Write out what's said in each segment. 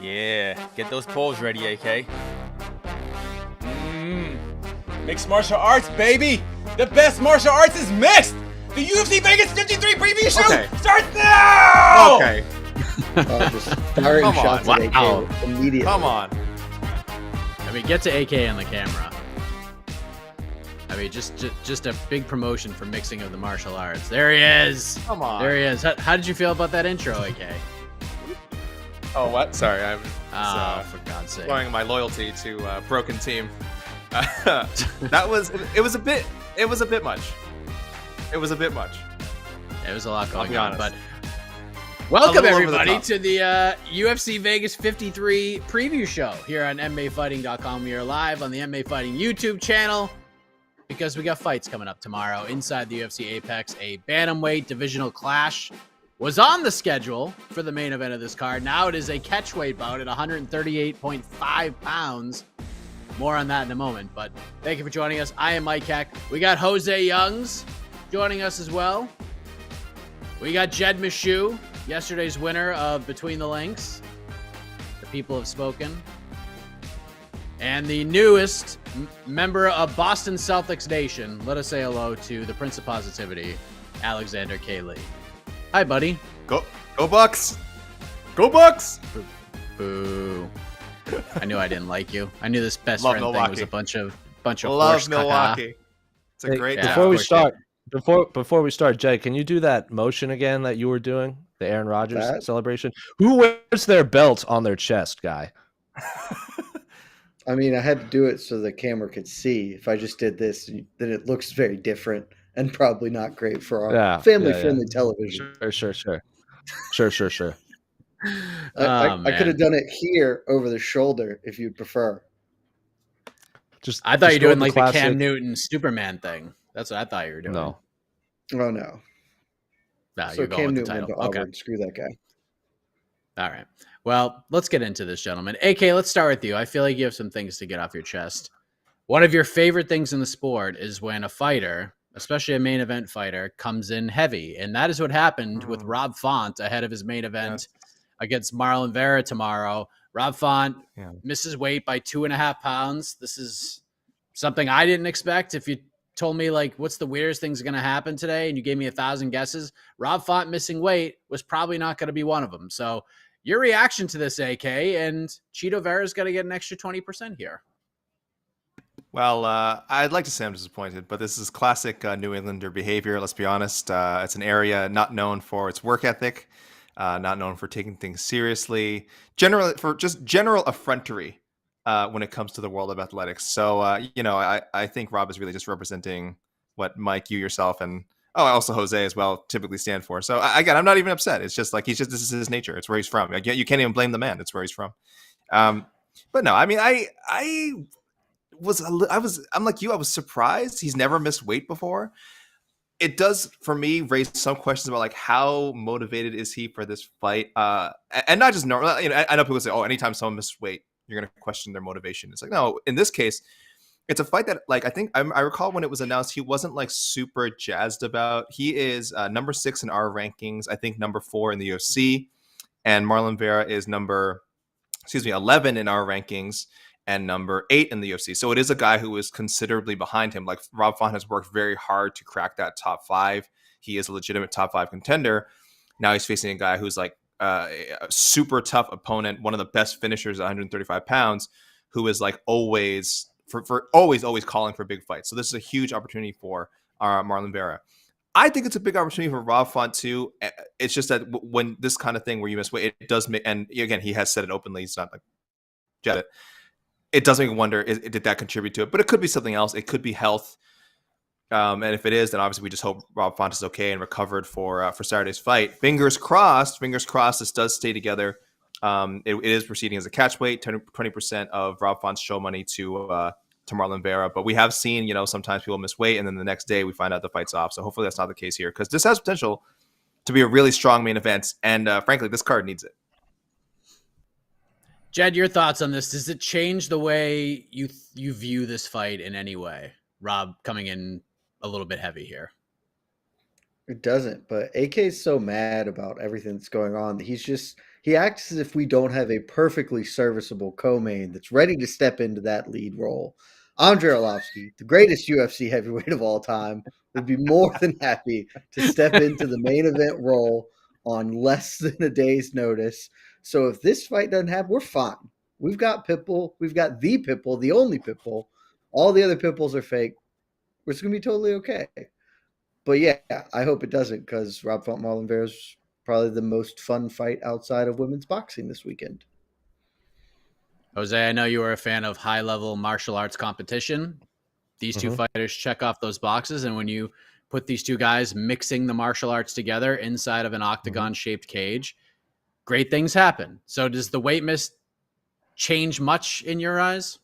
Yeah, get those poles ready, AK. Mixed martial arts, baby! The best martial arts is mixed! The UFC Vegas 53 preview show starts now! Okay. Just firing shots at AK immediately. Come on. I mean, get to AK on the camera. I mean, just a big promotion for mixing of the martial arts. There he is. Come on. There he is. How did you feel about that intro, AK? Oh, what? Sorry, I'm for God's sake. showing my loyalty to Broken Team. It was a bit much. It was a bit much. It was a lot going be on, honest. but welcome little over the everybody top. to the UFC Vegas 53 preview show here on MMAfighting.com. We are live on the MMA Fighting YouTube channel because we got fights coming up tomorrow inside the UFC Apex. A bantamweight divisional clash was on the schedule for the main event of this card. Now it is a catchweight bout at 138.5 pounds. More on that in a moment, but thank you for joining us. I am Mike Heck. We got Jose Youngs joining us as well. We got Jed Meshew, yesterday's winner of Between the Links. The people have spoken. And the newest member of Boston Celtics Nation. Let us say hello to the Prince of Positivity, Alexander K. Lee. Hi, buddy. Go Bucks! Go Bucks! Boo. I knew I didn't like you. I knew this best Love friend thing Milwaukee. was a bunch of Love horse caca. Milwaukee. It's a great Yeah. town. Before we start, Jay, can you do that motion again that you were doing? The Aaron Rodgers That? celebration? Who wears their belt on their chest, guy? I mean, I had to do it so the camera could see. If I just did this, then it looks very different and probably not great for our family-friendly television. Sure. I could have done it here over the shoulder if you'd prefer. I thought you were doing like the classic. Cam Newton Superman thing. That's what I thought you were doing. No. Oh, no. No, So you're going Cam with the Newton title. went to Okay. Auburn. Screw that guy. All right. Well, let's get into this, gentlemen. AK, let's start with you. I feel like you have some things to get off your chest. One of your favorite things in the sport is when a fighter, especially a main event fighter, comes in heavy. And that is what happened with Rob Font ahead of his main event against Marlon Vera tomorrow. Rob Font misses weight by 2.5 pounds. This is something I didn't expect. If you told me, like, what's the weirdest thing's going to happen today, and you gave me 1,000 guesses, Rob Font missing weight was probably not going to be one of them. So your reaction to this, AK, and Cheeto Vera's got to get an extra 20% here. Well, I'd like to say I'm disappointed, but this is classic New Englander behavior. Let's be honest. It's an area not known for its work ethic, not known for taking things seriously, generally for just general effrontery when it comes to the world of athletics. So, I think Rob is really just representing what Mike, you yourself, and also Jose as well typically stand for. So again, I'm not even upset. It's just like this is his nature. It's where he's from. You can't even blame the man. It's where he's from. But no, I mean, I'm like you. I was surprised. He's never missed weight before. It does, for me, raise some questions about like how motivated is he for this fight, and not just normal. I know people say, "Oh, anytime someone misses weight, you're going to question their motivation." It's like, no. In this case, it's a fight that, like, I think I recall when it was announced, he wasn't like super jazzed about. He is number 6 in our rankings. I think number 4 in the UFC, and Marlon Vera is number 11 in our rankings and number 8 in the UFC. So it is a guy who is considerably behind him. Like, Rob Font has worked very hard to crack that top 5. He is a legitimate top 5 contender. Now he's facing a guy who's like a super tough opponent, one of the best finishers at 135 pounds, who is like always calling for big fights. So this is a huge opportunity for Marlon Vera. I think it's a big opportunity for Rob Font too. It's just that when this kind of thing where you miss weight, it does make, and again, he has said it openly. He's not like Jed. It does make me wonder, did that contribute to it? But it could be something else. It could be health. And if it is, then obviously we just hope Rob Font is okay and recovered for Saturday's fight. Fingers crossed this does stay together. It is proceeding as a catch weight, 20% of Rob Font's show money to Marlon Vera. But we have seen, sometimes people miss weight and then the next day we find out the fight's off. So hopefully that's not the case here, because this has potential to be a really strong main event. And frankly, this card needs it. Jed, your thoughts on this? Does it change the way you view this fight in any way? Rob coming in a little bit heavy here. It doesn't, but AK's so mad about everything that's going on. He acts as if we don't have a perfectly serviceable co-main that's ready to step into that lead role. Andrei Arlovski, the greatest UFC heavyweight of all time, would be more than happy to step into the main event role on less than a day's notice. So if this fight doesn't happen, we're fine. We've got Pitbull. We've got the Pitbull, the only Pitbull. All the other Pitbulls are fake. It's going to be totally okay. But yeah, I hope it doesn't, because Rob Font Marlon Vera is probably the most fun fight outside of women's boxing this weekend. Jose, I know you were a fan of high-level martial arts competition. These two fighters check off those boxes, and when you put these two guys mixing the martial arts together inside of an octagon-shaped cage, great things happen. So does the weight miss change much in your eyes?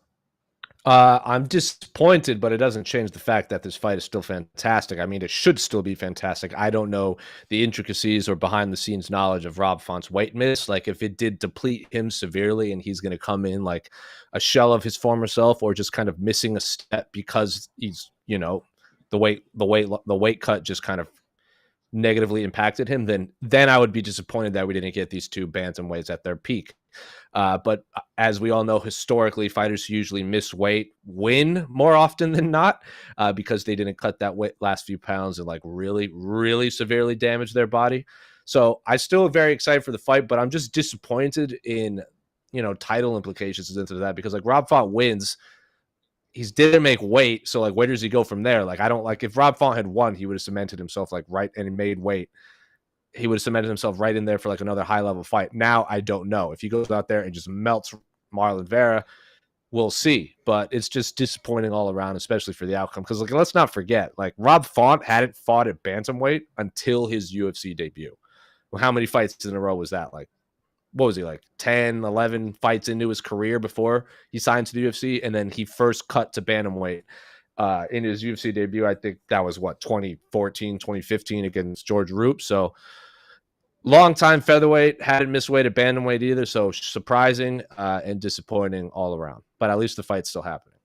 I'm disappointed, but it doesn't change the fact that this fight is still fantastic. I mean, it should still be fantastic. I don't know the intricacies or behind-the-scenes knowledge of Rob Font's weight miss. Like, if it did deplete him severely and he's going to come in like a shell of his former self, or just kind of missing a step because he's, you know, the weight cut just kind of negatively impacted him, then I would be disappointed that we didn't get these two bantamweights at their peak. But as we all know, historically, fighters who usually miss weight win more often than not, because they didn't cut that weight last few pounds and like really, really severely damage their body. So I still am very excited for the fight, but I'm just disappointed in, you know, title implications into that, because like Rob Font wins. He didn't make weight, so like where does he go from there? Like, I don't like, if Rob Font had won, he would have cemented himself like right, and he made weight. He would have cemented himself right in there for like another high level fight. Now I don't know if he goes out there and just melts Marlon Vera. We'll see, but it's just disappointing all around, especially for the outcome. Because like, let's not forget, like Rob Font hadn't fought at bantamweight until his UFC debut. Well, how many fights in a row was that? Like, what was he, like 10, 11 fights into his career before he signed to the UFC? And then he first cut to bantamweight in his UFC debut. I think that was 2014, 2015 against George Roop. So long time featherweight, hadn't missed weight at bantamweight either. So surprising and disappointing all around. But at least the fight's still happening.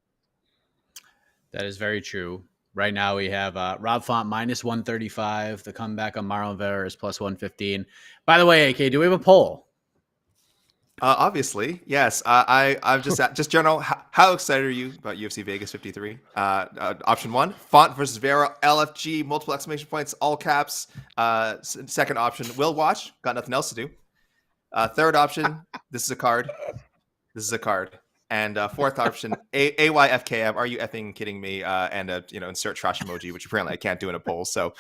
That is very true. Right now we have Rob Font minus 135. The comeback on Marlon Vera is plus 115. By the way, AK, do we have a poll? Obviously, yes. I'm just general. How excited are you about UFC Vegas 53? Option 1, Font versus Vera, LFG, multiple exclamation points, all caps. Second option, will watch. Got nothing else to do. Third option, this is a card. This is a card. And fourth option, AYFKM. Are you effing kidding me? And insert trash emoji, which apparently I can't do in a poll. So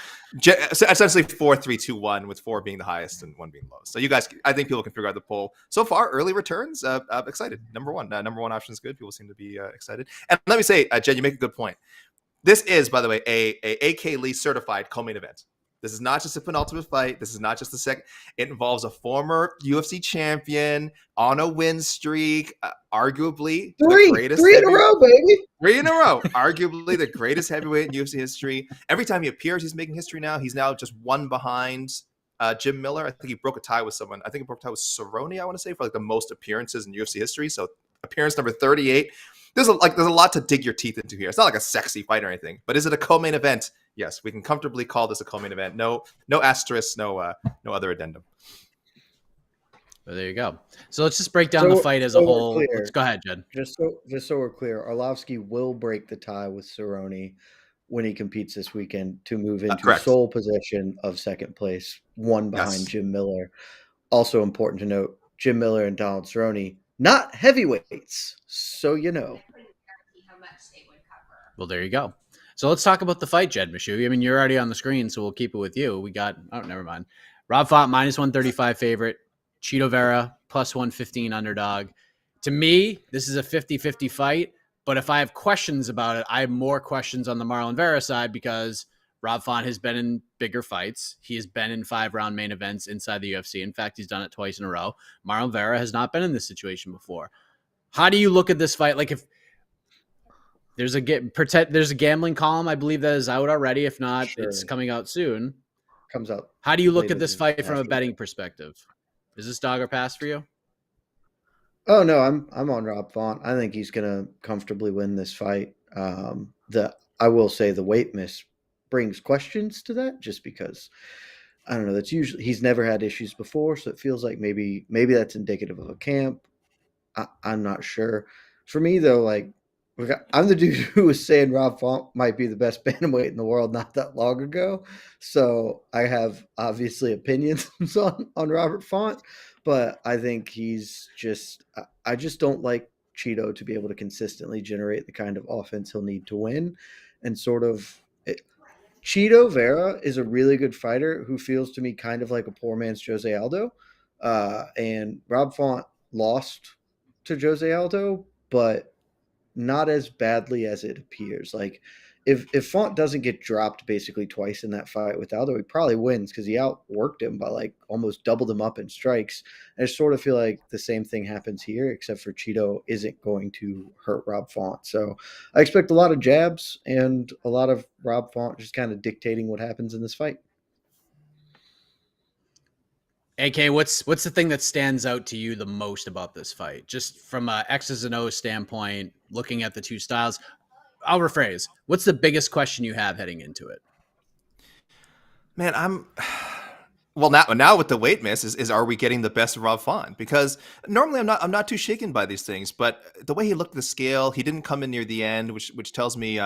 essentially 4, 3, 2, 1, with 4 being the highest and 1 being the lowest. So you guys, I think people can figure out the poll. So far, early returns. Excited. Number one option is good. People seem to be excited. And let me say, Jed, you make a good point. This is, by the way, a AK Lee certified co-main event. This is not just a penultimate fight. This is not just the second. It involves a former UFC champion on a win streak, arguably the greatest. 3 in a row, baby. 3 in a row. Arguably the greatest heavyweight in UFC history. Every time he appears, he's making history now. He's now just one behind Jim Miller. I think he broke a tie with someone. I think he broke a tie with Cerrone, I want to say, for like the most appearances in UFC history. So appearance number 38. There's a lot to dig your teeth into here. It's not like a sexy fight or anything, but is it a co-main event? Yes, we can comfortably call this a co-main event. No asterisk, no other addendum. Well, there you go. So let's just break down the fight as a whole. Go ahead, Jed. Just so we're clear, Arlovski will break the tie with Cerrone when he competes this weekend to move into sole possession of second place, one behind Jim Miller. Also important to note, Jim Miller and Donald Cerrone, not heavyweights, so you know. Well, there you go. So let's talk about the fight, Jed Meshew. I mean, you're already on the screen, so we'll keep it with you. We got, never mind. Rob Font, minus 135 favorite. Chito Vera, plus 115 underdog. To me, this is a 50-50 fight, but if I have questions about it, I have more questions on the Marlon Vera side, because Rob Font has been in bigger fights. He has been in 5-round main events inside the UFC. In fact, he's done it twice in a row. Marlon Vera has not been in this situation before. How do you look at this fight? Like, if there's a gambling column, I believe, that is out already. If not, it's coming out soon. Comes out. How do you look at this fight from a betting perspective? Is this dog or pass for you? Oh no, I'm on Rob Font. I think he's gonna comfortably win this fight. I will say the weight miss brings questions to that, just because I don't know. That's usually he's never had issues before, so it feels like maybe that's indicative of a camp. I'm not sure. For me though, like I'm the dude who was saying Rob Font might be the best bantamweight in the world not that long ago. So I have obviously opinions on Robert Font, but I think he's just I just don't like Cheeto to be able to consistently generate the kind of offense he'll need to win, and sort of. Cheeto Vera is a really good fighter who feels to me kind of like a poor man's Jose Aldo. And Rob Font lost to Jose Aldo, but not as badly as it appears. Like if Font doesn't get dropped basically twice in that fight with Aldo, he probably wins because he outworked him by like almost doubled him up in strikes. I just sort of feel like the same thing happens here, except for Cheeto isn't going to hurt Rob Font. So I expect a lot of jabs and a lot of Rob Font just kind of dictating what happens in this fight. AK, what's the thing that stands out to you the most about this fight? Just from a X's and O's standpoint, looking at the two styles. I'll rephrase. What's the biggest question you have heading into it? Man, well now with the weight miss is are we getting the best of Rob Font? Because normally I'm not too shaken by these things, but the way he looked at the scale, he didn't come in near the end, which tells me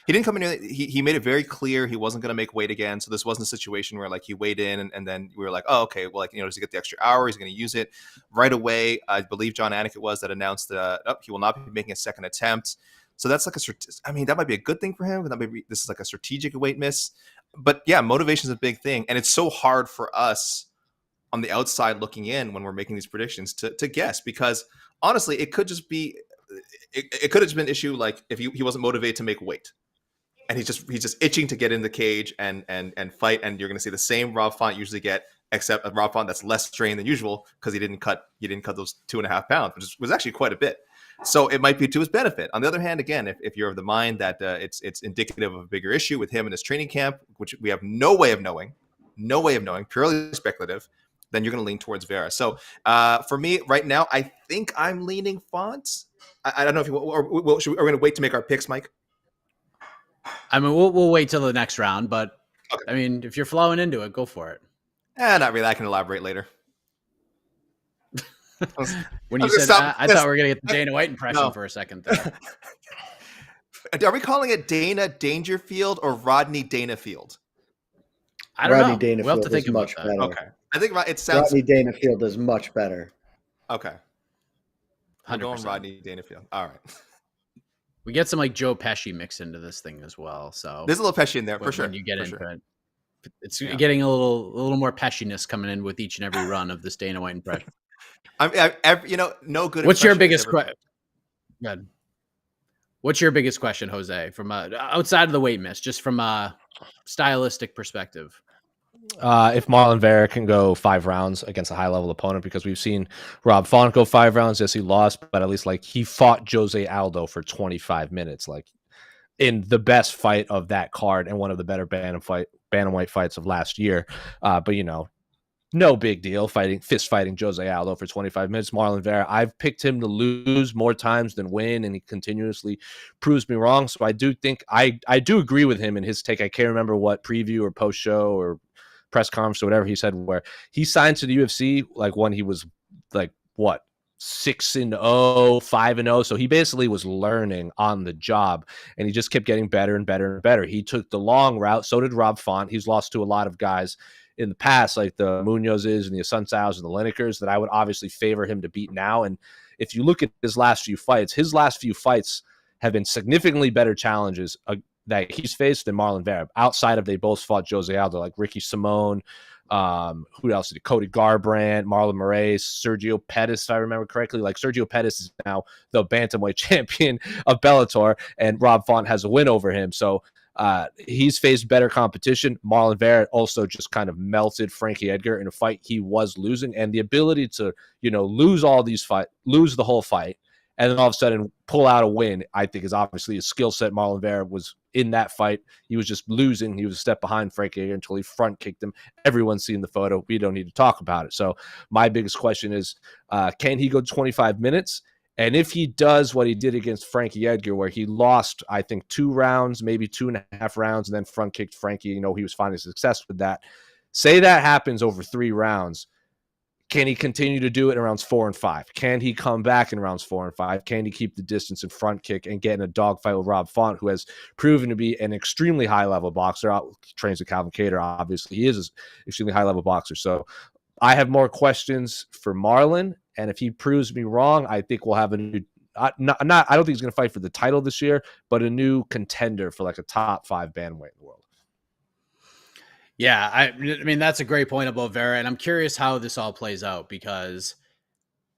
he didn't come in. He made it very clear he wasn't going to make weight again. So this wasn't a situation where like he weighed in and then we were like, oh, okay, well, like, does he get the extra hour? He's going to use it right away. I believe John Anik it was that announced he will not be making a second attempt. So that's like that might be a good thing for him. This is like a strategic weight miss. But yeah, motivation is a big thing. And it's so hard for us on the outside looking in when we're making these predictions to guess, because honestly, it could just be, it could have just been an issue like if he wasn't motivated to make weight. And he's just itching to get in the cage and fight, and you're going to see the same Rob Font usually get, except a Rob Font that's less strained than usual because he didn't cut those 2.5 pounds, which was actually quite a bit. So it might be to his benefit. On the other hand, again, if you're of the mind that it's indicative of a bigger issue with him in his training camp, which we have no way of knowing, purely speculative, then you're going to lean towards Vera. So for me right now, I think I'm leaning Font. I don't know if you are we going to wait to make our picks, Mike? I mean, we'll wait till the next round, but okay. I mean, if you're flowing into it, go for it. Not really. I can elaborate later. When you said that, I thought we were going to get the Dana White impression for a second there. Are we calling it Dana Dangerfield or Rodney Danafield? I don't know. Dangerfield we'll have to think about that. Better. Okay. I think it sounds... Rodney Danafield is much better. Okay. 100%. I'm going Rodney Danafield. All right. We get some like Joe Pesci mixed into this thing as well. So there's a little Pesci in there for sure. When you get into it, it's getting a little more Pesciness coming in with each and every run of this Dana White impression. No good. What's your biggest question? Good. What's your biggest question, Jose, from outside of the weight miss, just from a stylistic perspective? If Marlon Vera can go 5 rounds against a high-level opponent, because we've seen Rob Font go 5 rounds. Yes, he lost, but at least like he fought Jose Aldo for 25 minutes, like in the best fight of that card and one of the better bantamweight fights of last year. But no big deal fist fighting Jose Aldo for 25 minutes. Marlon Vera, I've picked him to lose more times than win, and he continuously proves me wrong. So I do think I do agree with him in his take. I can't remember what preview or post show or press conference or whatever he said, where he signed to the UFC like when he was like 6-0, 5-0. So he basically was learning on the job, and he just kept getting better and better and better. He took the long route. So did Rob Font. He's lost to a lot of guys in the past, like the Munozes and the Asuncao and the Linekers, that I would obviously favor him to beat now. And if you look at his last few fights have been significantly better challenges that he's faced than Marlon Vera, outside of they both fought Jose Aldo, like Ricky Simone, who else did it? Cody Garbrandt, Marlon Moraes, Sergio Pettis, if I remember correctly. Like Sergio Pettis is now the bantamweight champion of Bellator, and Rob Font has a win over him. So he's faced better competition. Marlon Vera also just kind of melted Frankie Edgar in a fight he was losing, and the ability to lose the whole fight, and then all of a sudden pull out a win, I think is obviously a skill set. Marlon Vera was in that fight. He was just losing. He was a step behind Frankie Edgar until he front kicked him. Everyone's seen the photo. We don't need to talk about it. So my biggest question is, can he go 25 minutes? And if he does what he did against Frankie Edgar, where he lost, I think, 2 rounds, maybe 2.5 rounds, and then front kicked Frankie, you know, he was finding success with that. Say that happens over 3 rounds. Can he continue to do it in rounds 4 and 5? Can he come back in rounds 4 and 5? Can he keep the distance in front kick and get in a dogfight with Rob Font, who has proven to be an extremely high-level boxer? He trains with Calvin Kattar, obviously. He is an extremely high-level boxer. So I have more questions for Marlon, and if he proves me wrong, I think we'll have a new I don't think he's going to fight for the title this year, but a new contender for like a top 5 bantamweight in the world. Yeah, I mean, that's a great point about Vera, and I'm curious how this all plays out, because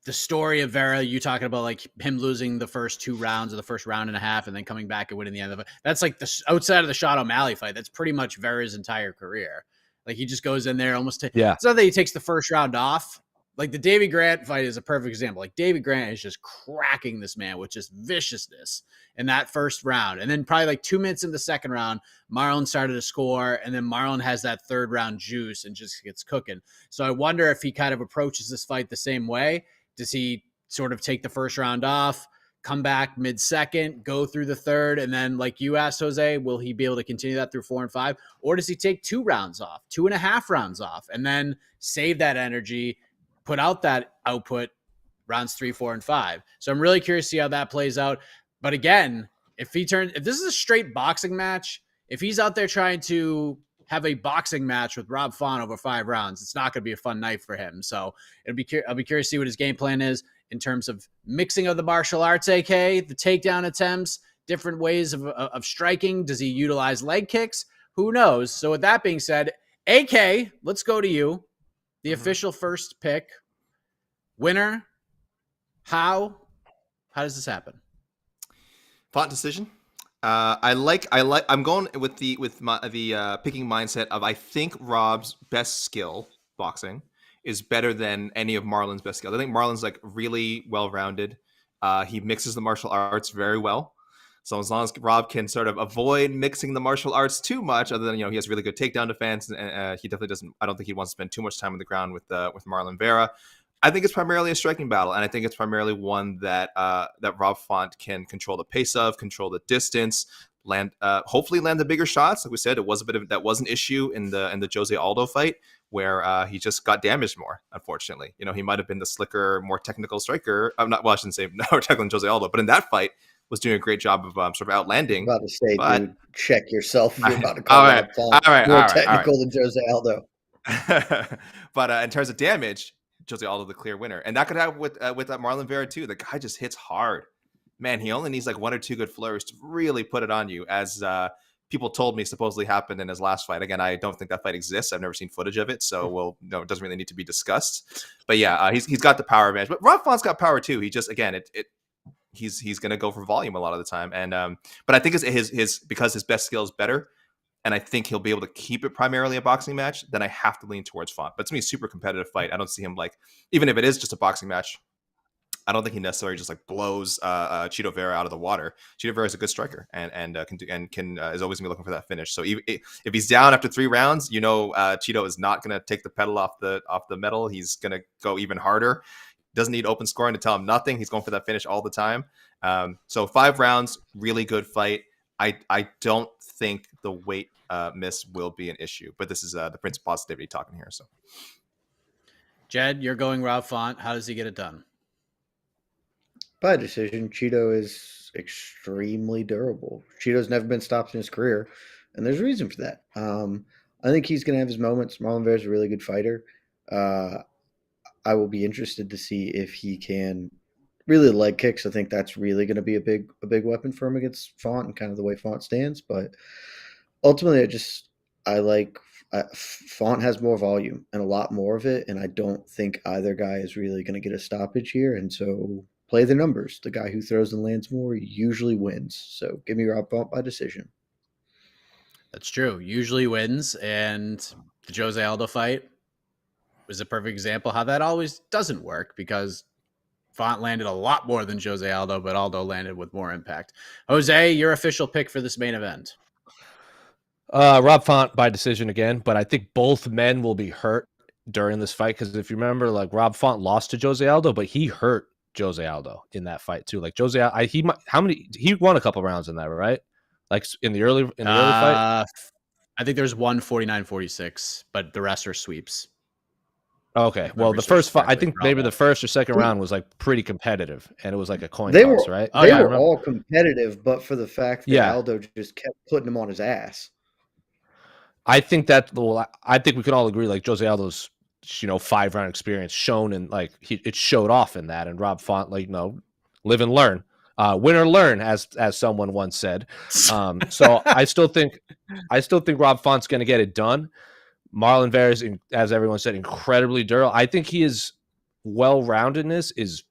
the story of Vera, you talking about like him losing the first 2 rounds or the first round and a half and then coming back and winning the end of it. That's like the outside of the Sean O'Malley fight. That's pretty much Vera's entire career. Like he just goes in there almost it's not that he takes the first round off. Like the Davy Grant fight is a perfect example. Like Davy Grant is just cracking this man with just viciousness in that first round. And then probably like 2 minutes in the second round, Marlon started to score. And then Marlon has that third round juice and just gets cooking. So I wonder if he kind of approaches this fight the same way. Does he sort of take the first round off, come back mid-second, go through the third, and then like you asked, Jose, will he be able to continue that through 4 and 5? Or does he take 2 rounds off, 2.5 rounds off, and then save that energy, put out that output rounds 3, 4, and 5? So I'm really curious to see how that plays out. But again, if this is a straight boxing match, if he's out there trying to have a boxing match with Rob Font over 5 rounds, it's not going to be a fun night for him. So I'll be curious to see what his game plan is in terms of mixing of the martial arts, aka the takedown attempts, different ways of striking. Does he utilize leg kicks? Who knows? So with that being said, AK, let's go to you. The official first pick. Winner. How does this happen? Font decision. I'm going with the picking mindset of I think Rob's best skill, boxing, is better than any of Marlon's best skills. I think Marlon's like really well-rounded. He mixes the martial arts very well. So as long as Rob can sort of avoid mixing the martial arts too much, other than, he has really good takedown defense, and he definitely doesn't. I don't think he wants to spend too much time on the ground with Marlon Vera. I think it's primarily a striking battle, and I think it's primarily one that Rob Font can control the pace of, control the distance, hopefully land the bigger shots. Like we said, that was an issue in the Jose Aldo fight where he just got damaged more. Unfortunately, he might have been the slicker, more technical striker. I shouldn't say more technical than Jose Aldo, but in that fight was doing a great job of sort of outlanding. I'm about to say, dude, check yourself. You're about to call out Font more technical than Jose Aldo. But in terms of damage, Jose Aldo the clear winner, and that could happen with Marlon Vera too. The guy just hits hard, man. He only needs like 1 or 2 good flurries to really put it on you, as people told me supposedly happened in his last fight. Again, I don't think that fight exists. I've never seen footage of it, so it doesn't really need to be discussed. But yeah, he's got the power advantage. But Rob Font's got power too. He just, again, he's going to go for volume a lot of the time, and but I think his because his best skill is better, and I think he'll be able to keep it primarily a boxing match, then I have to lean towards Font. But it's going to be a super competitive fight. I don't see him like, even if it is just a boxing match, I don't think he necessarily just like blows Chito Vera out of the water. Chito Vera is a good striker and can is always gonna be looking for that finish. So if he's down after 3 rounds, Chito is not gonna take the pedal off the metal. He's gonna go even harder. Doesn't need open scoring to tell him nothing. He's going for that finish all the time. So 5 rounds, really good fight. I don't think the weight miss will be an issue, but this is the Prince of Positivity talking here. So, Jed, you're going Rob Font. How does he get it done? By decision. Chito is extremely durable. Chito's never been stopped in his career, and there's a reason for that. I think he's going to have his moments. Marlon Vera's a really good fighter. I will be interested to see if he can really leg kicks. I think that's really going to be a big weapon for him against Font and kind of the way Font stands. But ultimately, Font has more volume and a lot more of it, and I don't think either guy is really going to get a stoppage here. And so play the numbers. The guy who throws and lands more usually wins. So give me Rob Font by decision. That's true. Usually wins, and the Jose Aldo fight was a perfect example how that always doesn't work, because Font landed a lot more than Jose Aldo, but Aldo landed with more impact. Jose, your official pick for this main event. Rob Font by decision again, but I think both men will be hurt during this fight, because if you remember, like Rob Font lost to Jose Aldo, but he hurt Jose Aldo in that fight too. Like he won a couple rounds in that, right? Like in the early fight. I think there's one 49-46, but the rest are sweeps. Okay, well, the first fight, I think maybe the first or second round was like pretty competitive, and it was like a coin toss, right? They were all competitive, but for the fact that Aldo just kept putting him on his ass. I think we can all agree, like Jose Aldo's 5-round experience shown, and like it showed off in that, and Rob Font, like, live and learn, win or learn, as someone once said. So I still think Rob Font's going to get it done. Marlon Vera is, as everyone said, incredibly durable. I think he is well-roundedness is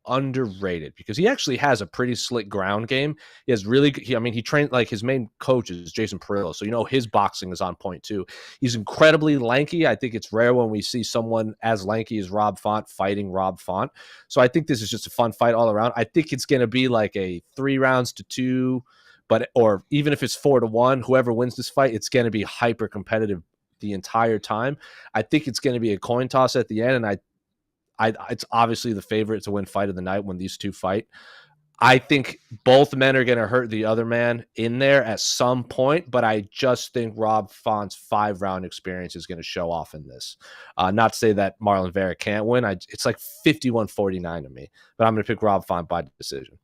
underrated because he actually has a pretty slick ground game. He has he trained, like, his main coach is Jason Perillo, so his boxing is on point too. He's incredibly lanky. I think it's rare when we see someone as lanky as Rob Font fighting Rob Font. So I think this is just a fun fight all around. I think it's going to be like a 3-2, or even if it's 4-1, whoever wins this fight, it's going to be hyper competitive the entire time. I think it's going to be a coin toss at the end, and it's obviously the favorite to win fight of the night when these two fight. I think both men are going to hurt the other man in there at some point, but I just think Rob Font's 5-round experience is going to show off in this. Not to say that Marlon Vera can't win. It's like 51-49 to me, but I'm going to pick Rob Font by decision.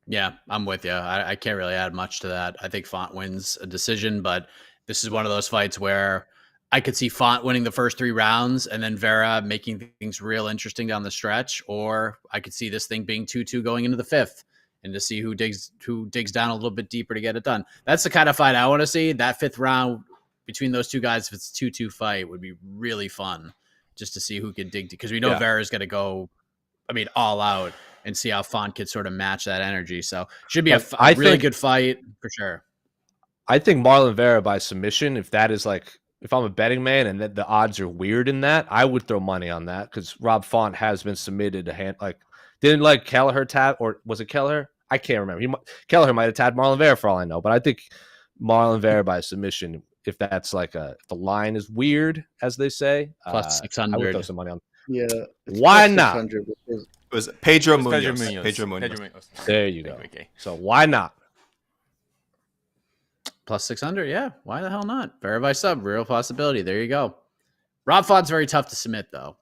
Yeah, I'm with you. I can't really add much to that. I think Font wins a decision, but this is one of those fights where I could see Font winning the first 3 rounds and then Vera making things real interesting down the stretch, or I could see this thing being 2-2 going into the 5th, and to see who digs down a little bit deeper to get it done. That's the kind of fight I want to see. That 5th round between those two guys, if it's a 2-2 fight, would be really fun just to see who can dig, because we know Vera's going to go, all out, and see how Font could sort of match that energy. So should be a really good fight for sure. I think Marlon Vera by submission, if I'm a betting man and the odds are weird in that, I would throw money on that, because Rob Font has been submitted didn't Kelleher tab, or was it Kelleher? I can't remember. Kelleher might have tabbed Marlon Vera for all I know, but I think Marlon Vera by submission, if that's if the line is weird, as they say, plus 600. I would throw some money on. Yeah. Why not? It was Pedro Munoz. Pedro Munoz. There you go. Okay. So why not? Plus 600, yeah. Why the hell not? Vera by sub, real possibility. There you go. Rob Font's very tough to submit, though.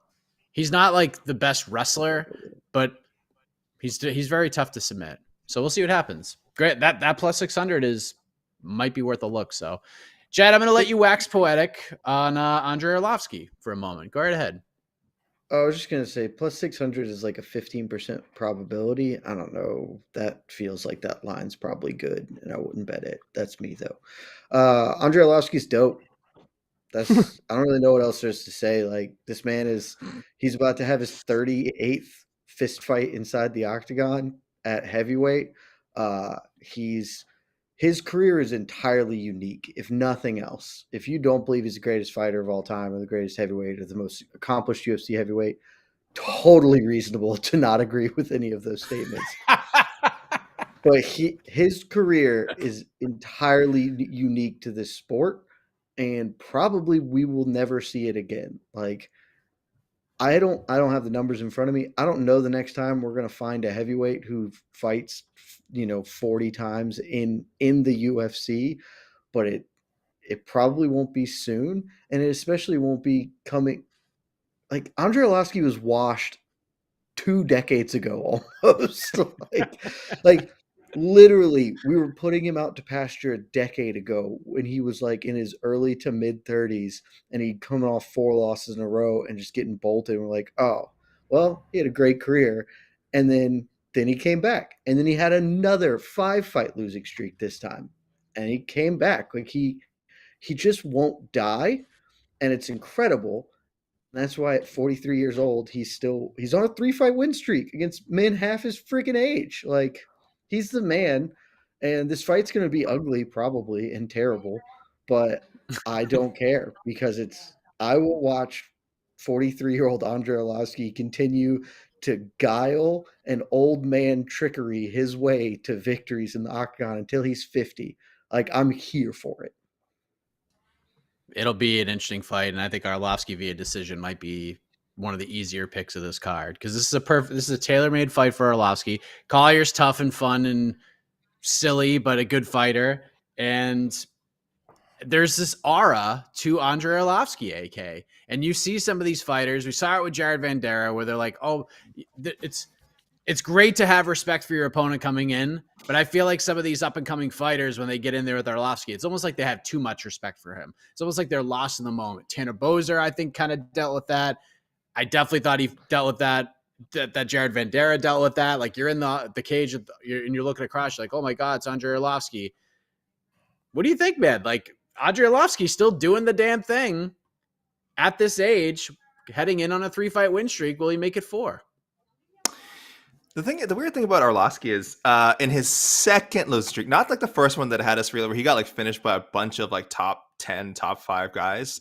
He's not like the best wrestler, but he's very tough to submit. So we'll see what happens. Great. That plus 600 might be worth a look. So, Jed, I'm going to let you wax poetic on Andrei Arlovski for a moment. Go right ahead. I was just going to say plus 600 is like a 15% probability. I don't know. That feels like that line's probably good, and I wouldn't bet it. That's me, though. Andrei Arlovski's dope. I don't really know what else there's to say. Like, this man he's about to have his 38th fist fight inside the octagon at heavyweight. His career is entirely unique, if nothing else. If you don't believe he's the greatest fighter of all time, or the greatest heavyweight, or the most accomplished UFC heavyweight, totally reasonable to not agree with any of those statements. But his career is entirely unique to this sport, and probably we will never see it again. Like, I don't have the numbers in front of me. I don't know the next time we're going to find a heavyweight who fights 40 times in the UFC, but it probably won't be soon, and it especially won't be coming. Like, Andrei Arlovski was washed 2 decades ago almost. like literally, we were putting him out to pasture a decade ago when he was like in his early to mid 30s, and he'd come off 4 losses in a row and just getting bolted. And we're like, oh, well, he had a great career. And then he came back, and then he had another 5-fight losing streak this time, and he came back. Like, he just won't die, and it's incredible. That's why at 43 years old, he's on a 3-fight win streak against men half his freaking age. Like, he's the man, and this fight's going to be ugly probably and terrible, but I don't care, because I will watch 43-year-old Andrei Arlovski continue to guile and old man trickery his way to victories in the octagon until he's 50. Like, I'm here for it. It'll be an interesting fight, and I think Arlovski via decision might be one of the easier picks of this card because this is a tailor-made fight for Arlovsky. Collier's tough and fun and silly, but a good fighter. And there's this aura to Andrei Arlovsky, AK. And you see some of these fighters. We saw it with Jared Vandera, where they're like, "Oh, it's great to have respect for your opponent coming in." But I feel like some of these up and coming fighters, when they get in there with Arlovsky, it's almost like they have too much respect for him. It's almost like they're lost in the moment. Tanner Bozer, I think, kind of dealt with that. I definitely thought he dealt with that. That Jared Vandera dealt with that. Like, you're in the cage and you're looking across, you're like, "Oh my God, it's Andrei Arlovsky." What do you think, man? Like, Andrei Arlovsky's still doing the damn thing at this age, heading in on a 3-fight win streak. Will he make it 4? The weird thing about Arlovsky is in his second losing streak, not like the first one that had us real, where he got like finished by a bunch of like top 10, top 5 guys.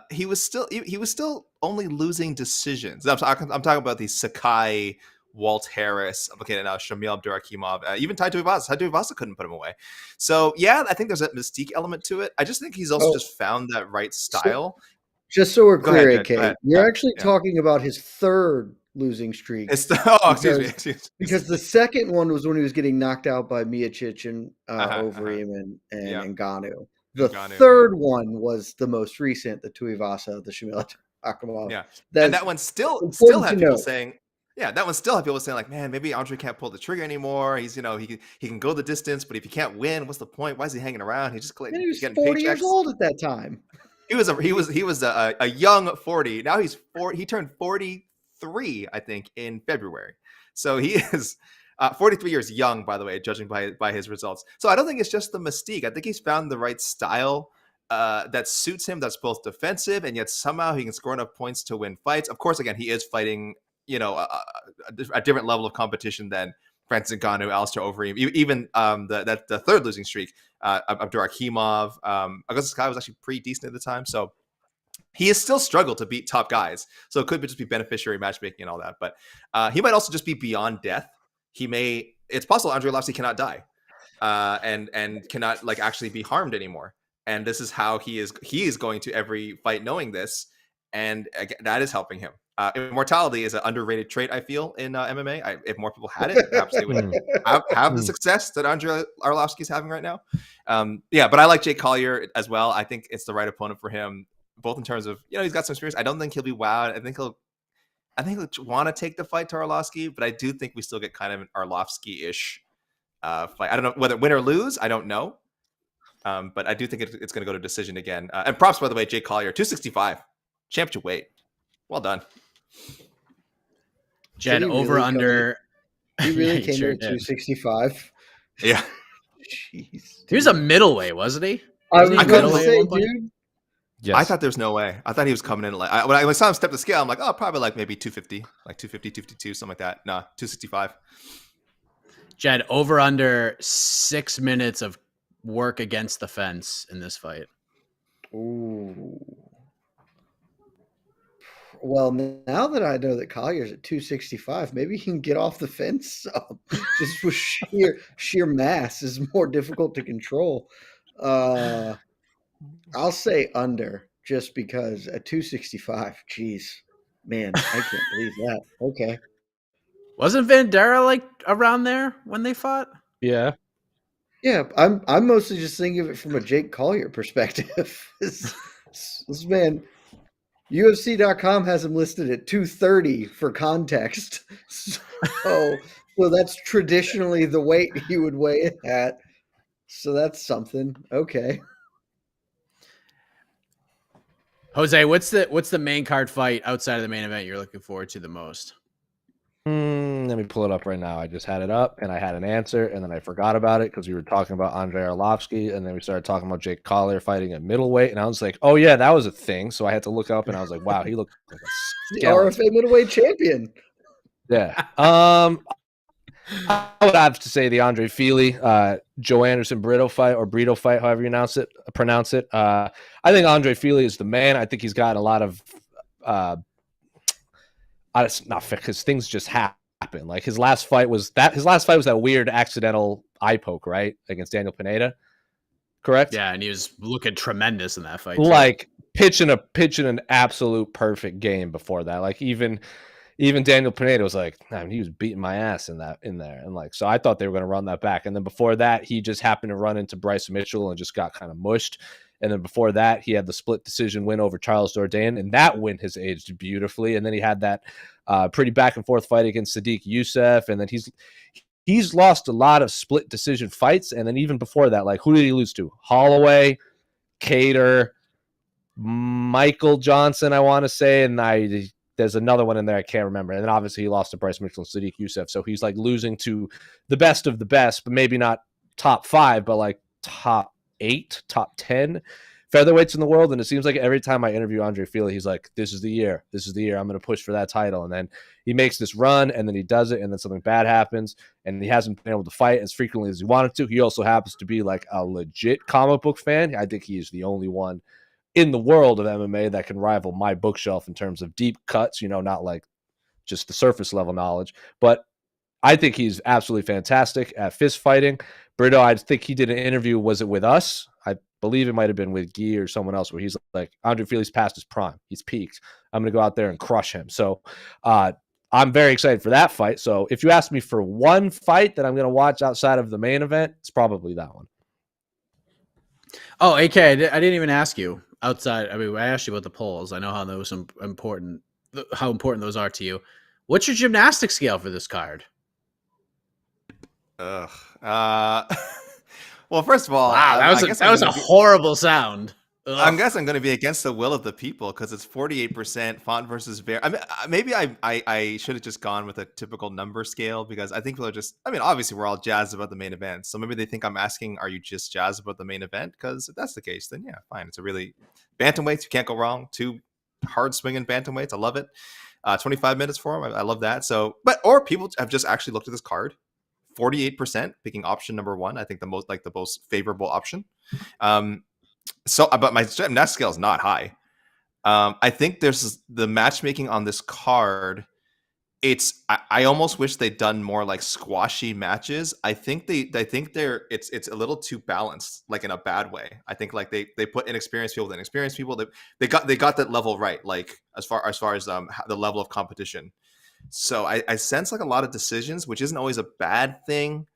He was still only losing decisions. I'm talking about the Sakai, Walt Harris, okay, now Shamil Abdurakhimov, even Tai Tuivasa. Tai Tuivasa couldn't put him away. So yeah, I think there's that mystique element to it. I just think he's also just found that right style. Just so we're clear, ahead, AK, go ahead. you're actually talking about his third losing streak. Excuse me. Because the second one was when he was getting knocked out by Miocic and Overeem and Ngannou. The third one was the most recent, the Tuivasa, the Shamil Abdurakhimov. Yeah, and that one still had people saying. Yeah, that one still had people saying like, "Man, maybe Andre can't pull the trigger anymore. He's, he can go the distance, but if he can't win, what's the point? Why is he hanging around? He's just he was getting 40 paychecks." years old at that time. He was a young 40. Now he turned 43, I think, in February. So he is 43 years young, by the way, judging by his results. So I don't think it's just the mystique. I think he's found the right style that suits him. That's both defensive and yet somehow he can score enough points to win fights. Of course, again, he is fighting, a different level of competition than Francis Ngannou, Alistair Overeem, even the third losing streak, Abdurakhimov. Augustus Sakai was actually pretty decent at the time, so he has still struggled to beat top guys. So it could just be beneficiary matchmaking and all that, but he might also just be beyond death. It's possible Andrei Arlovsky cannot die, and cannot like actually be harmed anymore. And this is how he is going to every fight knowing this, and that is helping him. Immortality is an underrated trait, I feel, in MMA. If more people had it, perhaps they would have the success that Andrei Arlovsky is having right now. But I like Jake Collier as well. I think it's the right opponent for him, both in terms of, he's got some experience. I don't think he'll be wowed. I think he'll want to take the fight to Arlovsky, but I do think we still get kind of an Arlovsky-ish fight. I don't know whether win or lose. I don't know. But I do think it's going to go to decision again. And props, by the way, Jake Collier, 265, championship weight. Well done. Jed, over under. He really came in 265. Yeah. Jeez. He was a middleweight, wasn't he? I was going to say, dude. Yes. I thought there's no way. I thought he was coming in like when I saw him step the scale, I'm like, oh, probably like maybe 250, like 250, 252, something like that. No, 265. Jed, over under 6 minutes of work against the fence in this fight. Ooh. Well, now that I know that Collier's at 265, maybe he can get off the fence. Just with sheer mass is more difficult to control. I'll say under, just because at 265, geez, man, I can't believe that. Okay. Wasn't Vandera like around there when they fought? Yeah. Yeah, I'm mostly just thinking of it from a Jake Collier perspective. This man, UFC.com has him listed at 230 for context. So that's traditionally the weight he would weigh in at. So that's something. Okay. Jose, what's the main card fight outside of the main event you're looking forward to the most? Let me pull it up right now. I just had it up and I had an answer and then I forgot about it because we were talking about Andrei Arlovsky and then we started talking about Jake Collier fighting at middleweight and I was like, oh yeah, that was a thing. So I had to look up and I was like, wow, he looked like a skeleton. The RFA middleweight champion. Yeah. I would have to say the Andre Fili, Joe Anderson Brito fight or Brito fight, however you pronounce it. I think Andre Fili is the man. I think he's got a lot of not because things just happen. Like his last fight was that weird accidental eye poke, right? Against Daniel Pineda. Correct? Yeah, and he was looking tremendous in that fight. Like pitching an absolute perfect game before that. Like even Daniel Pineda was like, man, he was beating my ass in there. And like, so I thought they were going to run that back. And then before that, he just happened to run into Bryce Mitchell and just got kind of mushed. And then before that, he had the split decision win over Charles Jourdain, and that win has aged beautifully. And then he had that pretty back and forth fight against Sadiq Youssef. And then he's lost a lot of split decision fights. And then even before that, like, who did he lose to? Holloway, Cater, Michael Johnson, I want to say. And there's another one in there I can't remember. And then obviously he lost to Bryce Mitchell and Sadiq Youssef. So he's like losing to the best of the best, but maybe not top 5, but like top 8, top 10 featherweights in the world. And it seems like every time I interview Andre Fili, he's like, this is the year. I'm going to push for that title. And then he makes this run, and then he does it, and then something bad happens, and he hasn't been able to fight as frequently as he wanted to. He also happens to be like a legit comic book fan. I think he is the only one in the world of MMA that can rival my bookshelf in terms of deep cuts, not like just the surface level knowledge. But I think he's absolutely fantastic at fist fighting. Brito, I think he did an interview. Was it with us? I believe it might have been with Guy or someone else, where he's like, Andre Fili's past his prime. He's peaked. I'm going to go out there and crush him. So I'm very excited for that fight. So if you ask me for one fight that I'm going to watch outside of the main event, it's probably that one. Oh, AK, I didn't even ask you outside. I mean, I asked you about the polls. I know how important those are to you. What's your gymnastics scale for this card? Ugh. Well, first of all, wow, that was a horrible sound. Ugh. I guess I'm going to be against the will of the people because it's 48% Font versus Vera. I mean, maybe I should have just gone with a typical number scale, because I think people are just, I mean, obviously we're all jazzed about the main event. So maybe they think I'm asking, are you just jazzed about the main event? Because if that's the case, then yeah, fine. It's a really, bantamweights, you can't go wrong. 2 hard swinging bantamweights. I love it. 25 minutes for them. I love that. So, or people have just actually looked at this card. 48% picking option number 1. I think the most favorable option. So, but my gymnastics scale is not high. I think there's the matchmaking on this card. I almost wish they'd done more like squashy matches. I think it's a little too balanced, like in a bad way. I think like they put inexperienced people with inexperienced people. They got that level right, like as far as the level of competition. So I sense like a lot of decisions, which isn't always a bad thing,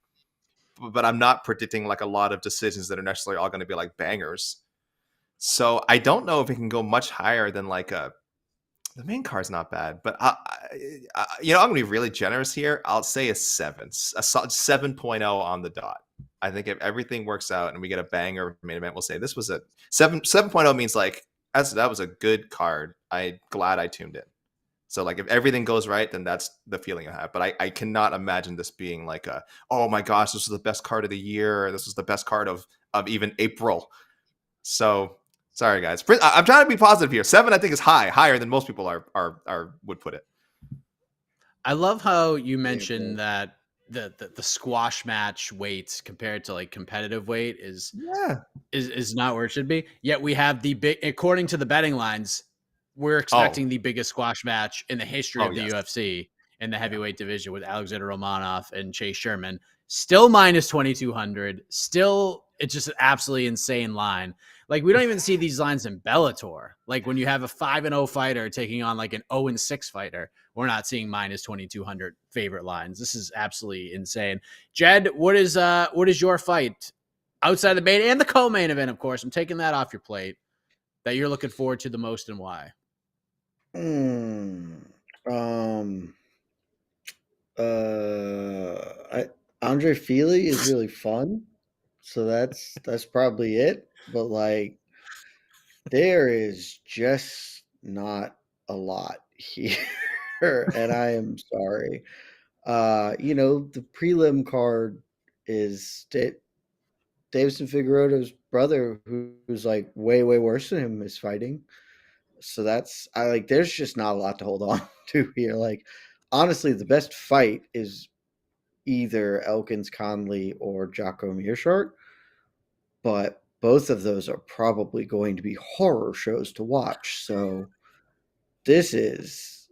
but I'm not predicting like a lot of decisions that are necessarily all going to be like bangers. So I don't know if it can go much higher than like the main card's not bad, but I'm going to be really generous here. I'll say a 7, a 7.0 on the dot. I think if everything works out and we get a banger main event, we'll say this was a 7.0 means like that was a good card. I'm glad I tuned in. So like if everything goes right, then that's the feeling I have. But I cannot imagine this being like oh my gosh, this is the best card of the year. This is the best card of even April. So sorry guys. I'm trying to be positive here. 7 I think is higher than most people are would put it. I love how you mentioned that the squash match weights compared to like competitive weight is not where it should be. Yet we have the big, according to the betting lines, we're expecting the biggest squash match in the history of the UFC in the heavyweight division with Alexander Romanov and Chase Sherman. Still minus 2,200. Still, it's just an absolutely insane line. Like, we don't even see these lines in Bellator. Like, when you have a 5-0 fighter taking on like an 0-6 fighter, we're not seeing minus 2,200 favorite lines. This is absolutely insane. Jed, what is your fight outside the main and the co-main event? Of course, I'm taking that off your plate that you're looking forward to the most, and why? Andre Fili is really fun, so that's probably it. But like, there is just not a lot here, and I am sorry. The prelim card is Davison Figueiredo's brother, who's like way worse than him, is fighting. So there's just not a lot to hold on to here. Like, honestly, the best fight is either Elkins Conley or Jocko Mearshart, but both of those are probably going to be horror shows to watch. So this is,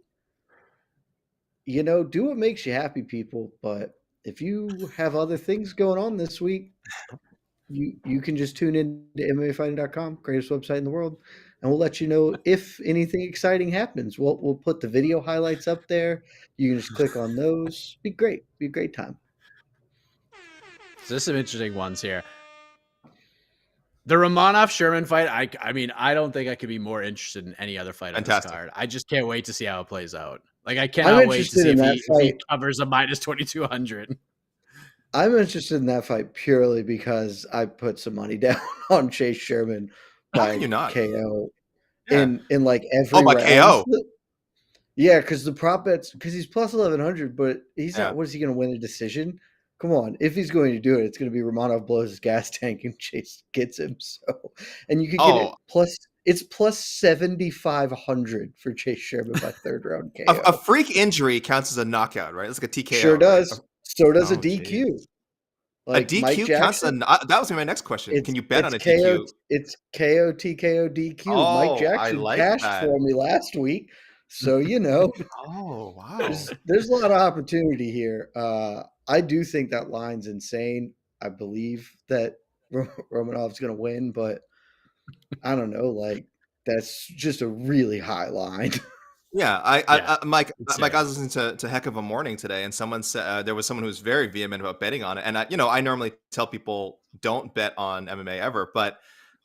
do what makes you happy, people. But if you have other things going on this week, you can just tune in to MMAfighting.com, greatest website in the world. and we'll let you know if anything exciting happens. We'll put the video highlights up there. You can just click on those. Be great. Be a great time. So there's some interesting ones here. The Romanov Sherman fight, I mean, I don't think I could be more interested in any other fight on this card. I just can't wait to see how it plays out. Like, I cannot wait to see if he covers a minus 2,200. I'm interested in that fight purely because I put some money down on Chase Sherman by KO in like every round. KO. Yeah, because the prop bets, because he's plus 1,100, but he's not. What is he going to win a decision? Come on, if he's going to do it, it's going to be Romanov blows his gas tank and Chase gets him. So, and you can get it plus. It's plus 7,500 for Chase Sherman by third round KO. A freak injury counts as a knockout, right? It's like a TKO. Sure does. Right? So does a DQ. Like a DQ counts as that was my next question. Can you bet on a DQ? It's KO, TKO, DQ. Mike Jackson cashed for me last week. So, you know. Oh, wow. There's a lot of opportunity here. I do think that line's insane. I believe that Romanov's going to win, but I don't know. Like, that's just a really high line. Yeah, Mike, I was listening to Heck of a Morning today, and someone said there was someone who was very vehement about betting on it. And I normally tell people don't bet on MMA ever, but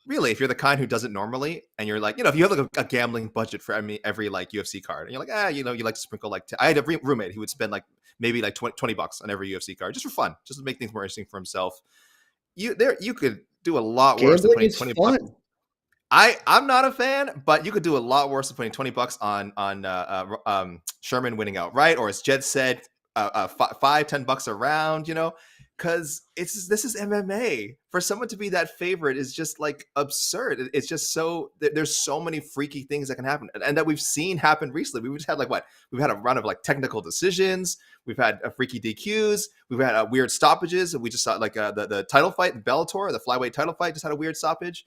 really, if you're the kind who does it normally, and you're like, if you have like a gambling budget for every like UFC card, and you're like, you like to sprinkle like I had a roommate who would spend like maybe like $20 on every UFC card just for fun, just to make things more interesting for himself. You could do a lot worse than putting $20. I'm not a fan, but you could do a lot worse than putting $20 on Sherman winning outright, or as Jed said, $5-10 a round, because this is MMA. For someone to be that favorite is just like absurd. It's just there's so many freaky things that can happen, and that we've seen happen recently. We've just had we've had a run of like technical decisions. We've had freaky DQs. We've had weird stoppages. We just saw like the title fight in Bellator, the flyweight title fight, just had a weird stoppage.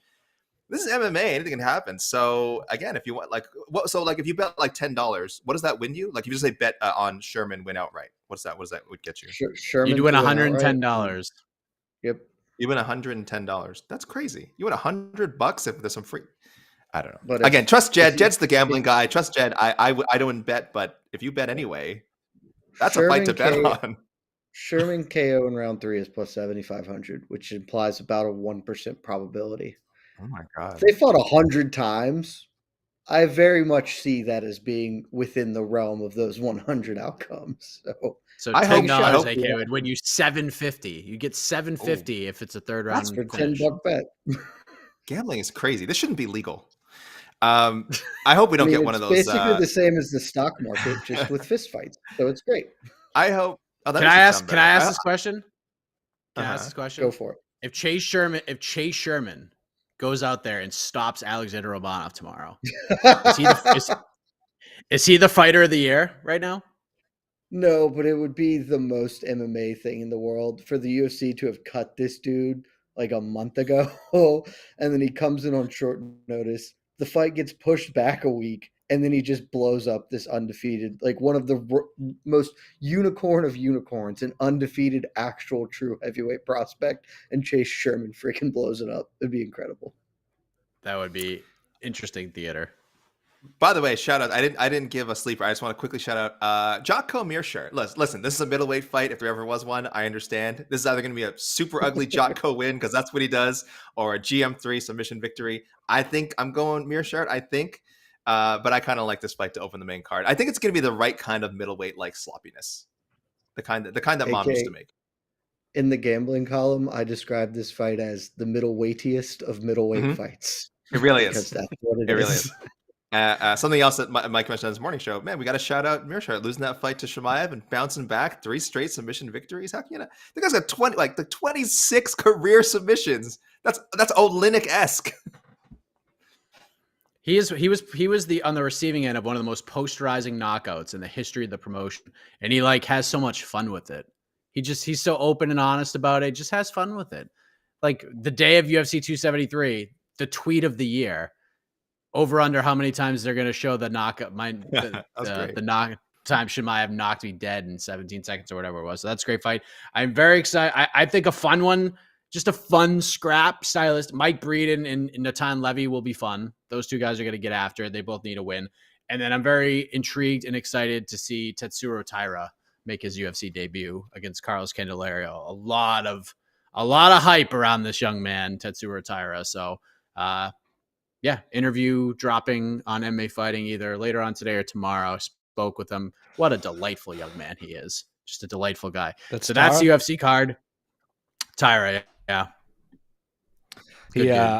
This is MMA. Anything can happen. So again, if you want if you bet like $10, what does that win you? Like if you just say bet on Sherman win outright, what does that would get you? Sherman, you'd win $110. Yep. You win $110. That's crazy. You win $100 if there's some free. I don't know. But again, trust Jed. Jed's the gambling guy. Trust Jed. I don't bet, but if you bet anyway, that's a fight to bet on. Sherman KO in round 3 is plus 7,500, which implies about a 1% probability. Oh my God. If they fought 100 times, I very much see that as being within the realm of those 100 outcomes. So $10 AK would win you $750. You get $750 if it's a third round. That's for $10 bet. Gambling is crazy. This shouldn't be legal. I hope we don't get one of those. Basically the same as the stock market, just with fist fights. So it's great. I hope. Can I ask this question? Can I ask this question? Go for it. If Chase Sherman goes out there and stops Alexander Romanov tomorrow, is he the fighter of the year right now? No, but it would be the most MMA thing in the world for the UFC to have cut this dude like a month ago, and then he comes in on short notice. The fight gets pushed back a week, and then he just blows up this undefeated, like one of the most unicorn of unicorns, an undefeated actual true heavyweight prospect, and Chase Sherman freaking blows it up. It'd be incredible. That would be interesting theater. By the way, shout out. I didn't give a sleeper. I just want to quickly shout out Jotko Mearshart. Listen, this is a middleweight fight. If there ever was one, I understand. This is either going to be a super ugly Jotko win because that's what he does, or a GM3 submission victory. I think I'm going Mearshart. But I kind of like this fight to open the main card. I think it's going to be the right kind of middleweight like sloppiness, the kind that Mom used to make. In the gambling column, I described this fight as the middleweightiest of middleweight fights. It really is. Because that's what it really is. Something else that Mike mentioned on his morning show. Man, we got to shout out Mearshart losing that fight to Chimaev and bouncing back 3 straight submission victories. How can you? The guy's got 26 career submissions. That's Olynyk-esque. He was on the receiving end of one of the most posterizing knockouts in the history of the promotion, and he has so much fun with it. He's so open and honest about it. Just has fun with it. Like the day of UFC 273, the tweet of the year, over under how many times they're going to show the knockout. The knock time Chimaev knocked me dead in 17 seconds or whatever it was. So that's a great fight. I'm very excited. I think a fun one just a fun scrap stylist. Mike Breed and Natan Levy will be fun. Those two guys are going to get after it. They both need a win. And then I'm very intrigued and excited to see Tetsuro Taira make his UFC debut against Carlos Candelario. A lot of hype around this young man, Tetsuro Taira. So, interview dropping on MMA Fighting either later on today or tomorrow. Spoke with him. What a delightful young man he is. Just a delightful guy. That's the UFC card. Taira, yeah.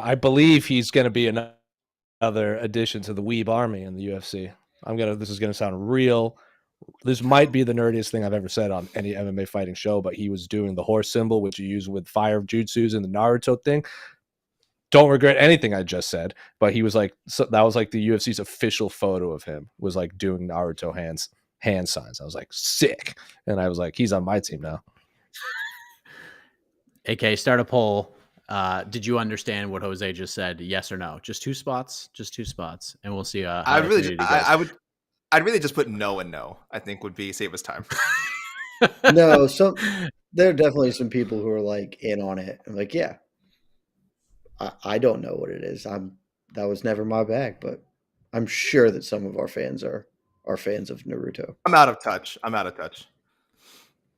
I believe he's going to be another addition to the Weeb Army in the UFC. This is going to sound real. This might be the nerdiest thing I've ever said on any MMA fighting show, but he was doing the horse symbol, which you use with fire jutsus in the Naruto thing. Don't regret anything I just said, but he was like, that was like the UFC's official photo of him, was like doing Naruto hand signs. I was like, sick. And I was like, he's on my team now. AK, start a poll. Did you understand what Jose just said? Yes or no? Just two spots, and we'll see. I'd really just put no and no. I think would be save us time. No, so there are definitely some people who are like in on it. I'm like, yeah, I don't know what it is. That was never my bag, but I'm sure that some of our fans are fans of Naruto. I'm out of touch.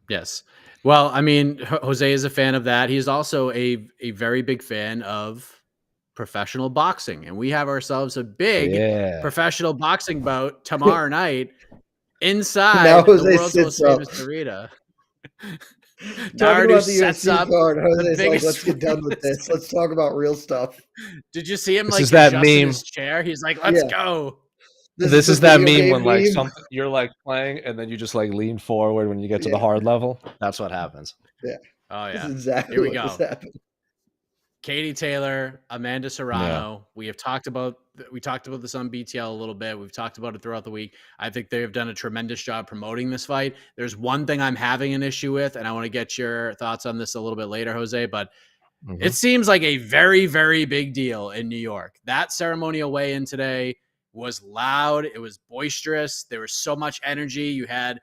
Yes. Well, I mean, Jose is a fan of that. He's also a very big fan of professional boxing, and we have ourselves a big professional boxing bout tomorrow night inside the world's most famous arena. Talking about the UFC card, Jose's like, let's get done with this. Let's talk about real stuff. Did you see him like adjust in his chair? He's like, let's go. This is that meme when like you're like playing and then you just like lean forward when you get to the hard level. That's what happens. Yeah. Oh yeah. That's exactly Here we what go. just happened. Katie Taylor, Amanda Serrano. Yeah. We talked about this on BTL a little bit. We've talked about it throughout the week. I think they have done a tremendous job promoting this fight. There's one thing I'm having an issue with, and I want to get your thoughts on this a little bit later, Jose, but it seems like a very, very big deal in New York. That ceremonial weigh-in today was loud. It was boisterous. There was so much energy. You had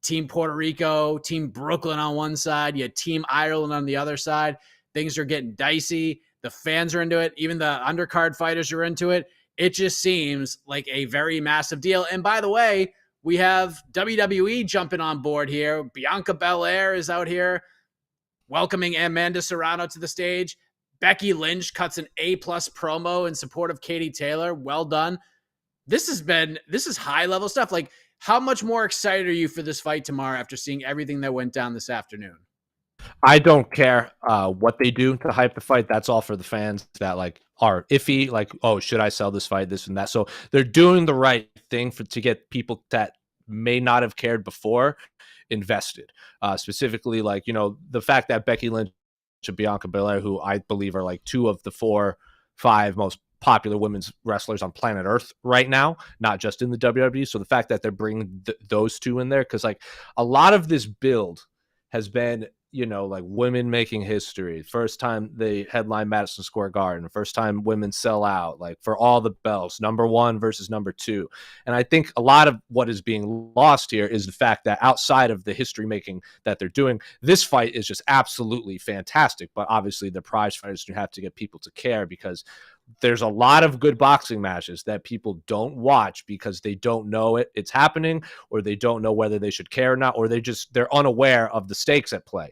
Team Puerto Rico, Team Brooklyn on one side. You had Team Ireland on the other side. Things are getting dicey. The fans are into it. Even the undercard fighters are into it. It just seems like a very massive deal. And by the way, we have WWE jumping on board here. Bianca Belair is out here welcoming Amanda Serrano to the stage. Becky Lynch cuts an A+ promo in support of Katie Taylor. Well done. This is high level stuff. Like, how much more excited are you for this fight tomorrow after seeing everything that went down this afternoon? I don't care what they do to hype the fight. That's all for the fans that like are iffy. Like, oh, should I sell this fight? This and that. So they're doing the right thing to get people that may not have cared before invested. Specifically, like, you know, the fact that Becky Lynch and Bianca Belair, who I believe are like 2 of the 4-5 most popular women's wrestlers on planet Earth right now, not just in the WWE. So the fact that they're bringing those 2 in there, because like a lot of this build has been, you know, like women making history. First time they headline Madison Square Garden, first time women sell out, like for all the belts, number 1 versus number 2. And I think a lot of what is being lost here is the fact that outside of the history making that they're doing, this fight is just absolutely fantastic. But obviously the prize fighters do have to get people to care, because there's a lot of good boxing matches that people don't watch because they don't know it's happening, or they don't know whether they should care or not, or they're unaware of the stakes at play.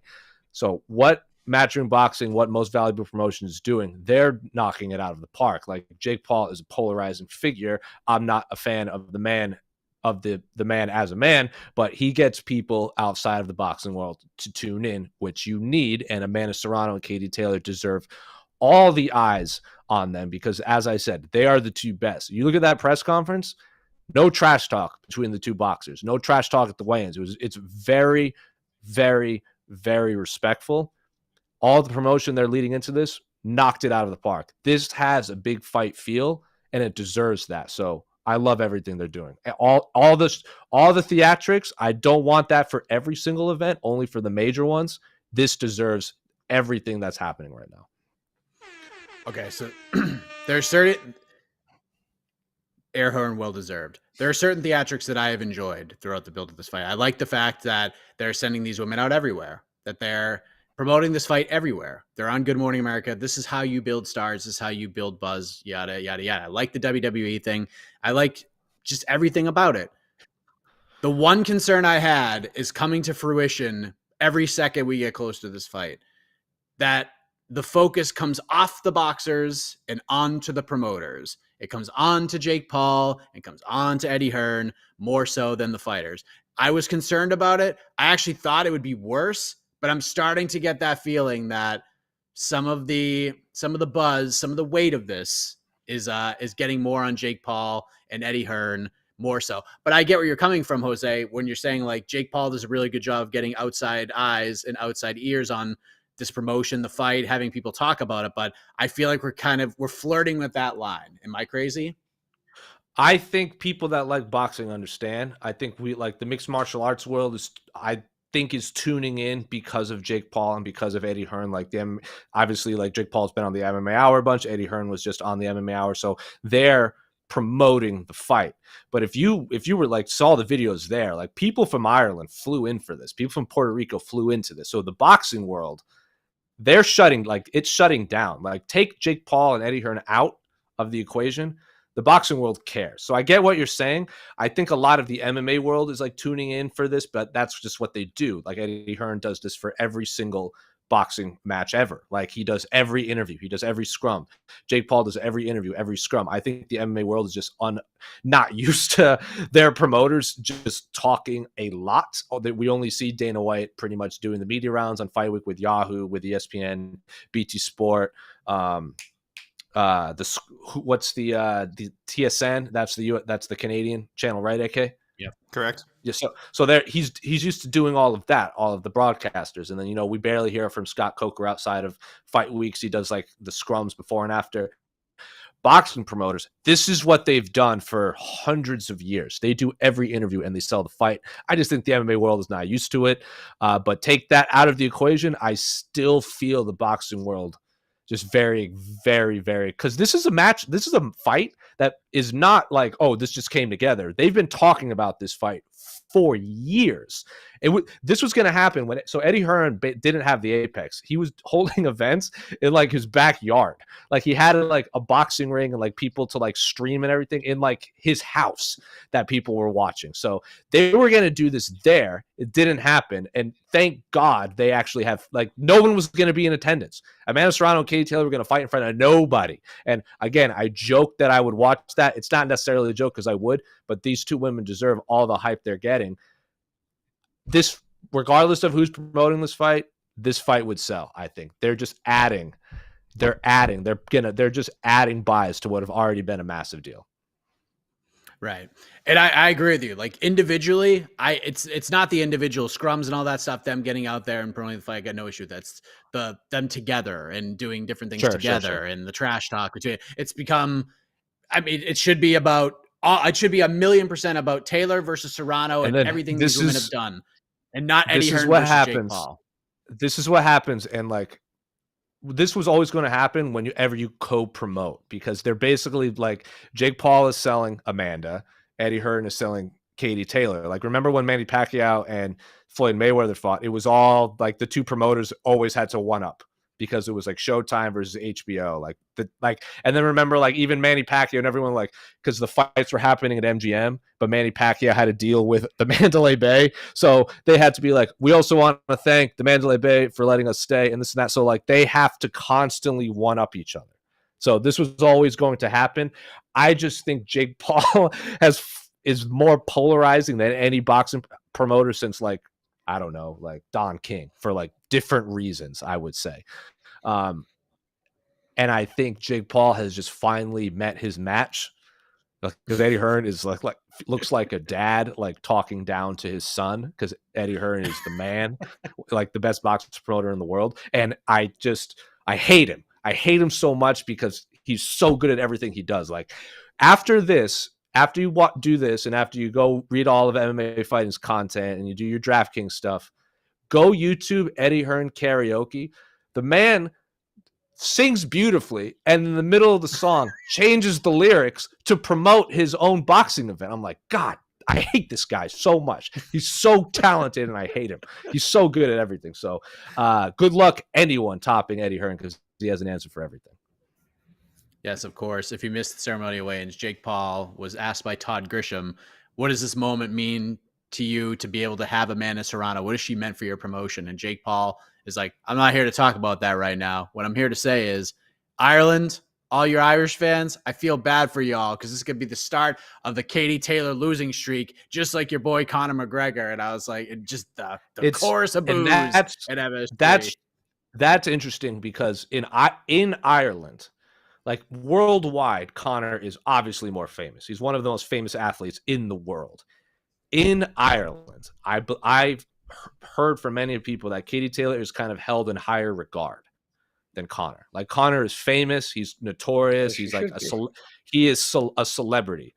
So what Matchroom Boxing, what Most Valuable Promotion is doing, they're knocking it out of the park. Like, Jake Paul is a polarizing figure. I'm not a fan of the man as a man, but he gets people outside of the boxing world to tune in, which you need. And Amanda Serrano and Katie Taylor deserve all the eyes on them, because as I said, they are the 2 best. You look at that press conference, no trash talk between the 2 boxers, no trash talk at the weigh-ins. It's very, very, very respectful. All the promotion they're leading into this knocked it out of the park. This has a big fight feel, and it deserves that. So I love everything they're doing. All the theatrics, I don't want that for every single event, only for the major ones. This deserves everything that's happening right now. Okay, so there's certain air horn, well deserved. There are certain theatrics that I have enjoyed throughout the build of this fight. I like the fact that they're sending these women out everywhere, that they're promoting this fight everywhere. They're on Good Morning America. This is how you build stars. This is how you build buzz, yada, yada, yada. I like the WWE thing. I like just everything about it. The one concern I had is coming to fruition every second we get close to this fight, that the focus comes off the boxers and onto the promoters. It comes on to Jake Paul and comes on to Eddie Hearn more so than the fighters. I was concerned about it. I actually thought it would be worse, but I'm starting to get that feeling that some of the buzz, some of the weight of this is getting more on Jake Paul and Eddie Hearn more so. But I get where you're coming from, Jose, when you're saying like Jake Paul does a really good job of getting outside eyes and outside ears on this promotion, the fight, having people talk about it. But I feel like we're flirting with that line. Am I crazy? I think people that like boxing understand. I think we like the mixed martial arts world is tuning in because of Jake Paul and because of Eddie Hearn. Like them, obviously, like Jake Paul's been on the MMA Hour a bunch. Eddie Hearn was just on the MMA Hour, so they're promoting the fight. But if you were like saw the videos there, like people from Ireland flew in for this. People from Puerto Rico flew into this. So the boxing world, it's shutting down. Like take Jake Paul and Eddie Hearn out of the equation. The boxing world cares. So I get what you're saying. I think a lot of the MMA world is like tuning in for this, but that's just what they do. Like Eddie Hearn does this for every single boxing match ever. Like he does every interview. He does every scrum. Jake Paul does every interview, every scrum. I think the MMA world is just not used to their promoters just talking a lot. We only see Dana White pretty much doing the media rounds on Fight Week with Yahoo, with ESPN, BT Sport, what's the TSN? That's the Canadian channel, right? AK. Yeah, correct. Yeah, so there he's used to doing all of that, all of the broadcasters, and then we barely hear from Scott Coker outside of fight weeks. He does like the scrums before and after. Boxing promoters, this is what they've done for hundreds of years. They do every interview and they sell the fight. I just think the MMA world is not used to it. But take that out of the equation, I still feel the boxing world just very, very, very, because this is a match. This is a fight that is not like, oh, this just came together. They've been talking about this fight for years. This was going to happen so Eddie Hearn didn't have the Apex. He was holding events in like his backyard. Like he had like a boxing ring and like people to like stream and everything in like his house that people were watching. So they were going to do this there. It didn't happen. And thank God they actually have, like, no one was going to be in attendance. Amanda Serrano and Katie Taylor were going to fight in front of nobody. And again, I joked that I would watch that. It's not necessarily a joke because I would, but these two women deserve all the hype they're getting. This, regardless of who's promoting this fight would sell. I think they're just adding, they're just adding buys to what have already been a massive deal. Right. And I agree with you. Like individually, it's not the individual scrums and all that stuff, them getting out there and promoting the fight. I got no issue. That's them together and doing different things together and the trash talk between. It's become, I mean, it should be 1,000,000% about Taylor versus Serrano and everything these women have done. And not Eddie Hearn versus Jake Paul. This is what happens. And like, this was always going to happen whenever you co-promote, because they're basically like Jake Paul is selling Amanda, Eddie Hearn is selling Katie Taylor. Like, remember when Manny Pacquiao and Floyd Mayweather fought? It was all like the two promoters always had to one up because it was like Showtime versus HBO. And then remember, like even Manny Pacquiao and everyone, like, because the fights were happening at MGM, but Manny Pacquiao had to deal with the Mandalay Bay, so they had to be like, we also want to thank the Mandalay Bay for letting us stay and this and that. So like they have to constantly one up each other. So this was always going to happen. I just think Jake Paul is more polarizing than any boxing promoter since, like, I don't know, like Don King, for like different reasons, I would say. And I think Jake Paul has just finally met his match, because Eddie Hearn is like looks like a dad, like talking down to his son, because Eddie Hearn is the man, like the best boxing promoter in the world. And I hate him. I hate him so much because he's so good at everything he does. Like after you do this, and after you go read all of MMA Fighting's content and you do your DraftKings stuff, go YouTube Eddie Hearn karaoke. The man sings beautifully, and in the middle of the song changes the lyrics to promote his own boxing event. I'm like, God, I hate this guy so much. He's so talented, and I hate him. He's so good at everything. So, good luck anyone topping Eddie Hearn because he has an answer for everything. Yes, of course. If you missed the ceremonial weigh-ins, Jake Paul was asked by Todd Grisham, what does this moment mean to you to be able to have Amanda Serrano? What has she meant for your promotion? And Jake Paul is like, I'm not here to talk about that right now. What I'm here to say is, Ireland, all your Irish fans, I feel bad for y'all because this is going to be the start of the Katie Taylor losing streak, just like your boy Conor McGregor. And I was like, just the chorus of boos. That's interesting because in Ireland, like worldwide, Conor is obviously more famous. He's one of the most famous athletes in the world. In Ireland, I've heard from many people that Katie Taylor is kind of held in higher regard than Conor. Like Conor is famous, he's notorious, he's like he is a celebrity.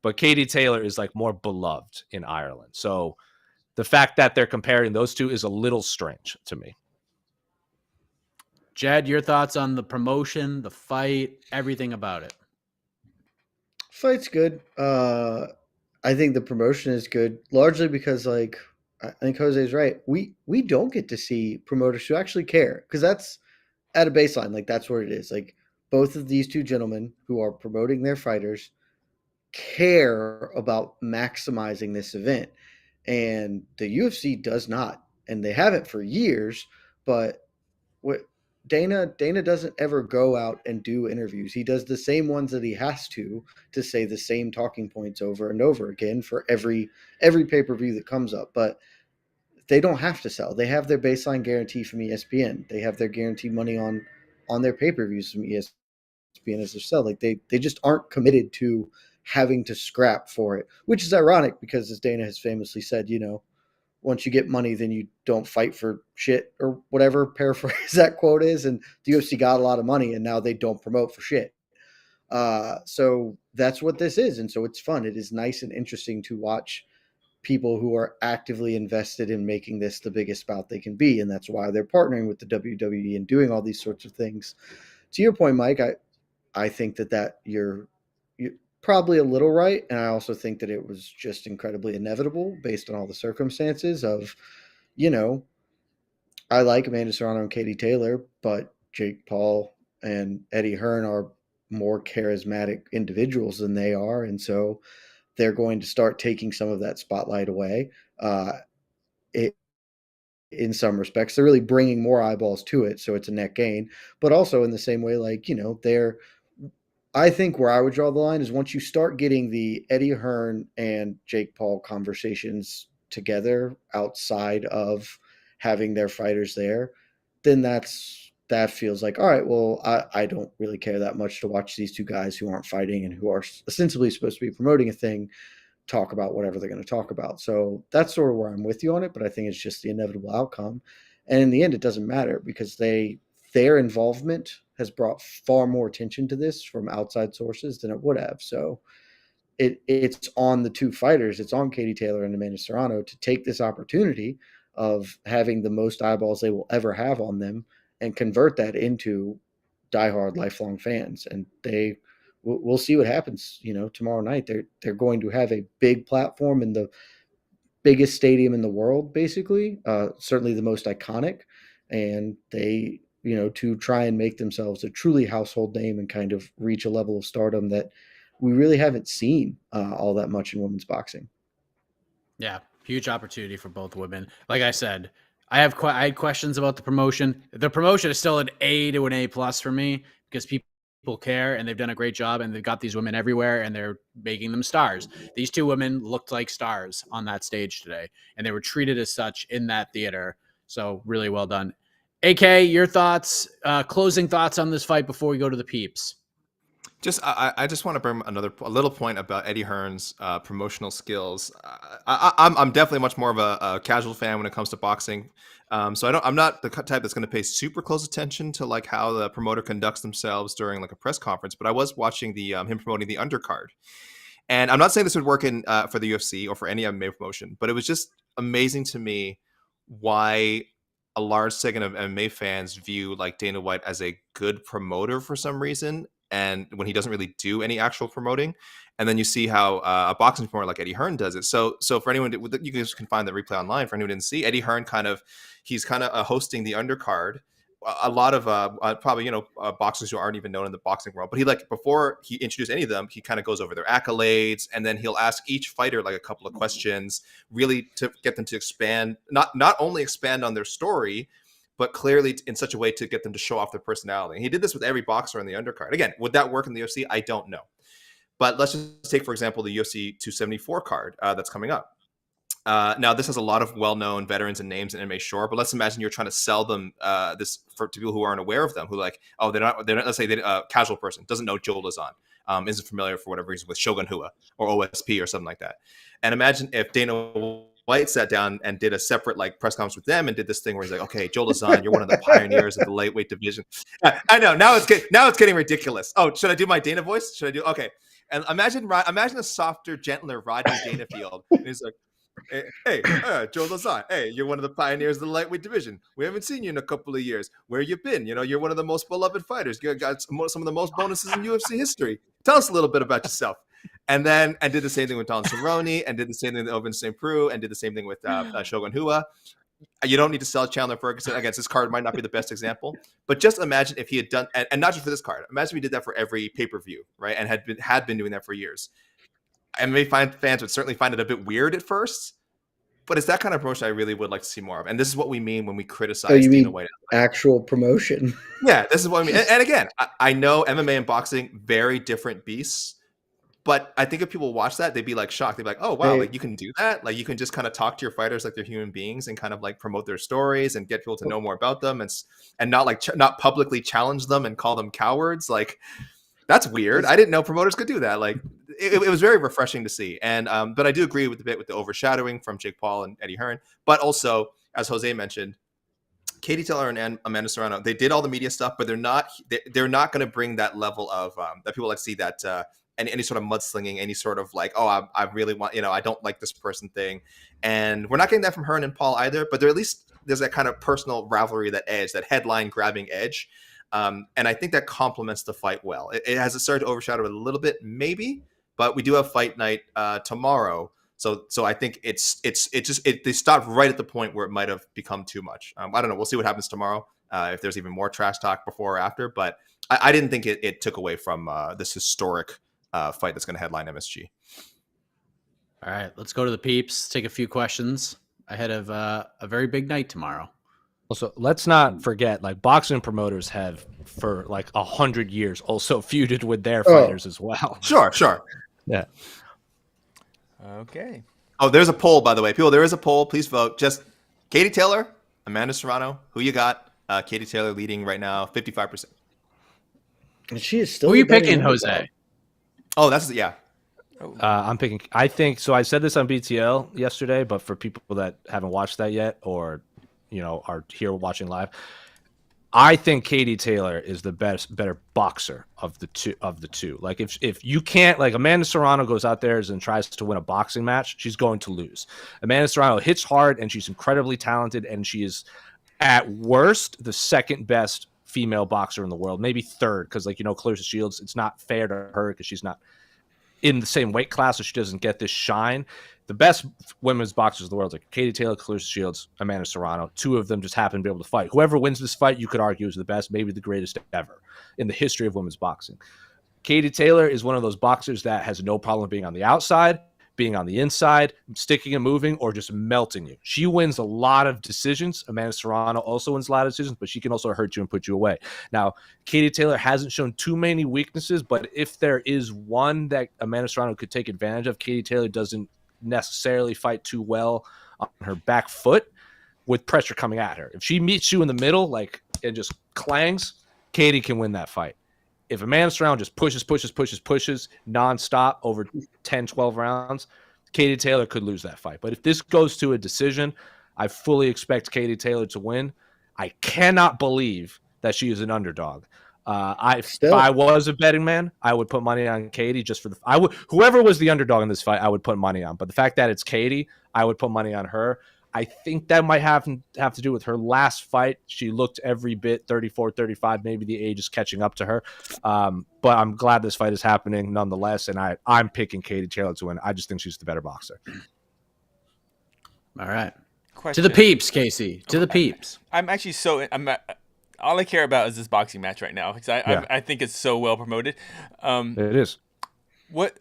But Katie Taylor is like more beloved in Ireland. So the fact that they're comparing those two is a little strange to me. Jed, your thoughts on the promotion, the fight, everything about it? Fight's good. I think the promotion is good, largely because, like, I think Jose's right. We don't get to see promoters who actually care, because that's at a baseline. Like, that's what it is. Like, both of these two gentlemen who are promoting their fighters care about maximizing this event, and the UFC does not, and they haven't for years. But what Dana doesn't ever go out and do interviews. He does the same ones that he has to say the same talking points over and over again for every pay-per-view that comes up. But they don't have to sell. They have their baseline guarantee from ESPN. They have their guaranteed money on their pay-per-views from ESPN as their sell. Like they just aren't committed to having to scrap for it, which is ironic because, as Dana has famously said, once you get money, then you don't fight for shit, or whatever paraphrase that quote is. And the UFC got a lot of money and now they don't promote for shit. So that's what this is. And so it's fun. It is nice and interesting to watch people who are actively invested in making this the biggest bout they can be. And that's why they're partnering with the WWE and doing all these sorts of things. To your point, Mike, I think that you're probably a little right. And I also think that it was just incredibly inevitable based on all the circumstances of, I like Amanda Serrano and Katie Taylor, but Jake Paul and Eddie Hearn are more charismatic individuals than they are. And so they're going to start taking some of that spotlight away. In some respects, they're really bringing more eyeballs to it. So it's a net gain, but also in the same way, like, I think where I would draw the line is once you start getting the Eddie Hearn and Jake Paul conversations together outside of having their fighters there, then that feels like, all right, well, I don't really care that much to watch these two guys who aren't fighting and who are ostensibly supposed to be promoting a thing talk about whatever they're going to talk about. So that's sort of where I'm with you on it, but I think it's just the inevitable outcome. And in the end, it doesn't matter because their involvement has brought far more attention to this from outside sources than it would have. So it's on the two fighters. It's on Katie Taylor and Amanda Serrano to take this opportunity of having the most eyeballs they will ever have on them and convert that into diehard lifelong fans. And we'll see what happens, tomorrow night. They're going to have a big platform in the biggest stadium in the world, basically, certainly the most iconic. And they, to try and make themselves a truly household name and kind of reach a level of stardom that we really haven't seen all that much in women's boxing. Yeah, huge opportunity for both women. Like I said, I had questions about the promotion. The promotion is still an A to an A+ for me because people care and they've done a great job and they've got these women everywhere and they're making them stars. These two women looked like stars on that stage today and they were treated as such in that theater. So really well done. AK, your thoughts, closing thoughts on this fight before we go to the peeps. I just want to bring a little point about Eddie Hearn's promotional skills. I'm definitely much more of a casual fan when it comes to boxing. So I'm not the type that's going to pay super close attention to like how the promoter conducts themselves during like a press conference. But I was watching the him promoting the undercard, and I'm not saying this would work in for the UFC or for any MMA promotion, but it was just amazing to me why a large segment of MMA fans view like Dana White as a good promoter for some reason. and when he doesn't really do any actual promoting. And then you see how a boxing promoter like Eddie Hearn does it. So for anyone, you guys can find the replay online. For anyone who didn't see, Eddie Hearn he's hosting the undercard. A lot of probably boxers who aren't even known in the boxing world, but he before he introduced any of them, he kind of goes over their accolades, and then he'll ask each fighter like a couple of questions, really to get them to expand, not only expand on their story, but clearly in such a way to get them to show off their personality. And he did this with every boxer on the undercard. Again, would that work in the UFC? I don't know. But let's just take, for example, the UFC 274 card that's coming up. Now, this has a lot of well-known veterans and names in MMA, sure, but let's imagine you're trying to sell them this to people who aren't aware of them, who they're not. Let's say a casual person doesn't know Joe Lazan, isn't familiar for whatever reason with Shogun Hua or OSP or something like that. And imagine if Dana White sat down and did a separate press conference with them and did this thing where he's like, okay, Joe Lazan, you're one of the pioneers of the lightweight division. I know now it's getting ridiculous. Oh, should I do my Dana voice? Okay. And imagine a softer, gentler Rodney Dangerfield. And he's like, hey, Joe Lazan, hey, you're one of the pioneers of the lightweight division. We haven't seen you in a couple of years. Where you been? You're one of the most beloved fighters. You got some of the most bonuses in UFC history. Tell us a little bit about yourself. And did the same thing with Don Cerrone, and did the same thing with Ovince St. Preux, and did the same thing with Shogun Hua. You don't need to sell Chandler Ferguson. Again, this card might not be the best example, but just imagine if he had done, and not just for this card. Imagine if he did that for every pay-per-view, right? And had been doing that for years. MMA fans would certainly find it a bit weird at first, but it's that kind of promotion I really would like to see more of. And this is what we mean when we criticize Dana White. Actual promotion. Yeah, this is what I mean. And again, I know MMA and boxing, very different beasts. But I think if people watch that, they'd be shocked. They'd be like, oh, wow, you can do that? You can just kind of talk to your fighters like they're human beings and kind of promote their stories and get people to know more about them and not not publicly challenge them and call them cowards. That's weird. I didn't know promoters could do that. It was very refreshing to see. And but I do agree with the overshadowing from Jake Paul and Eddie Hearn. But also, as Jose mentioned, Katie Taylor and Amanda Serrano, they did all the media stuff, but they're not going to bring that level of that people see that any sort of mudslinging, any sort of I really want, I don't like this person thing. And we're not getting that from Hearn and Paul either, but there's that kind of personal rivalry, that edge, that headline grabbing edge. And I think that complements the fight well. It has started to overshadow it a little bit, maybe, but we do have fight night tomorrow. So I think they stopped right at the point where it might have become too much. I don't know. We'll see what happens tomorrow. If there's even more trash talk before or after, but I didn't think it took away from this historic fight that's going to headline MSG. All right, let's go to the peeps. Take a few questions ahead of a very big night tomorrow. Also, let's not forget, boxing promoters have for 100 years also feuded with their fighters as well. Sure. Yeah. Okay. Oh, there's a poll, by the way. People, there is a poll. Please vote. Just Katie Taylor, Amanda Serrano. Who you got? Katie Taylor leading right now, 55%. And she is still. Who are you picking, Jose? Oh, yeah. I'm picking. I think so. I said this on BTL yesterday, but for people that haven't watched that yet, or are here watching live, I think Katie Taylor is the better boxer of the two. If you can't, Amanda Serrano goes out there and tries to win a boxing match, she's going to lose. Amanda Serrano hits hard, and she's incredibly talented, and she is at worst the second best female boxer in the world, maybe third, because Clarissa Shields, it's not fair to her because she's not in the same weight class, so she doesn't get this shine. The best women's boxers in the world, Katie Taylor, Clarissa Shields, Amanda Serrano. Two of them just happen to be able to fight. Whoever wins this fight, you could argue is the best, maybe the greatest ever in the history of women's boxing. Katie Taylor is one of those boxers that has no problem being on the outside, being on the inside, sticking and moving, or just melting you. She wins a lot of decisions. Amanda Serrano also wins a lot of decisions, but she can also hurt you and put you away. Now, Katie Taylor hasn't shown too many weaknesses, but if there is one that Amanda Serrano could take advantage of, Katie Taylor doesn't necessarily fight too well on her back foot with pressure coming at her. If she meets you in the middle, and just clangs, Katie can win that fight. If Amanda Serrano just pushes nonstop over 10, 12 rounds, Katie Taylor could lose that fight. But if this goes to a decision, I fully expect Katie Taylor to win. I cannot believe that she is an underdog. If I was a betting man, I would put money on Katie just for whoever was the underdog in this fight, I would put money on. But the fact that it's Katie, I would put money on her. I think that might have to do with her last fight. She looked every bit 34, 35. Maybe the age is catching up to her. But I'm glad this fight is happening nonetheless. And I'm picking Katie Taylor to win. I just think she's the better boxer. All right. Question. To the peeps, Casey. To the peeps. I'm actually all I care about is this boxing match right now because I think it's so well promoted. It is. What?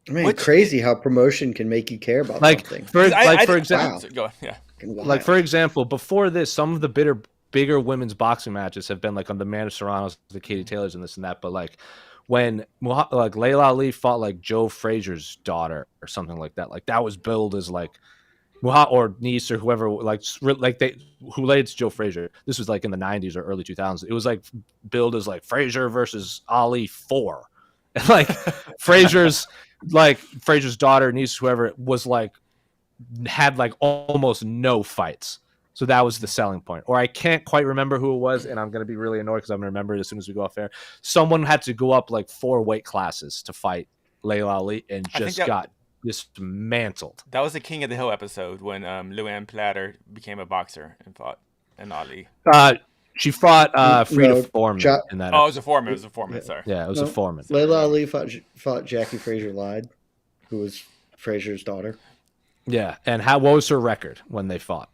I mean, crazy how promotion can make you care about something. For example, go on, yeah. Like for example, before this, some of the bigger women's boxing matches have been like on the Amanda Serranos, the Katie Taylors, and this and that. But like when like Layla Ali fought like Joe Frazier's daughter or something like that was billed as like or niece or whoever who laid to Joe Frazier. This was like in the 90s or early 2000s. It was like billed as like Frazier versus Ali 4. And like Frazier's daughter, niece, whoever was like had like almost no fights. So that was the selling point. Or I can't quite remember who it was, and I'm going to be really annoyed because I'm going to remember it as soon as we go off air. Someone had to go up like 4 weight classes to fight Layla Ali and just got dismantled. That was the King of the Hill episode when Luann Platter became a boxer and fought an Ali. She fought Frida Foreman in that. Oh, it was a Foreman. It was a Foreman. Sorry. Yeah, it was a Foreman. Layla Ali fought Jackie Frazier Lyde, who was Frazier's daughter. Yeah, and what was her record when they fought?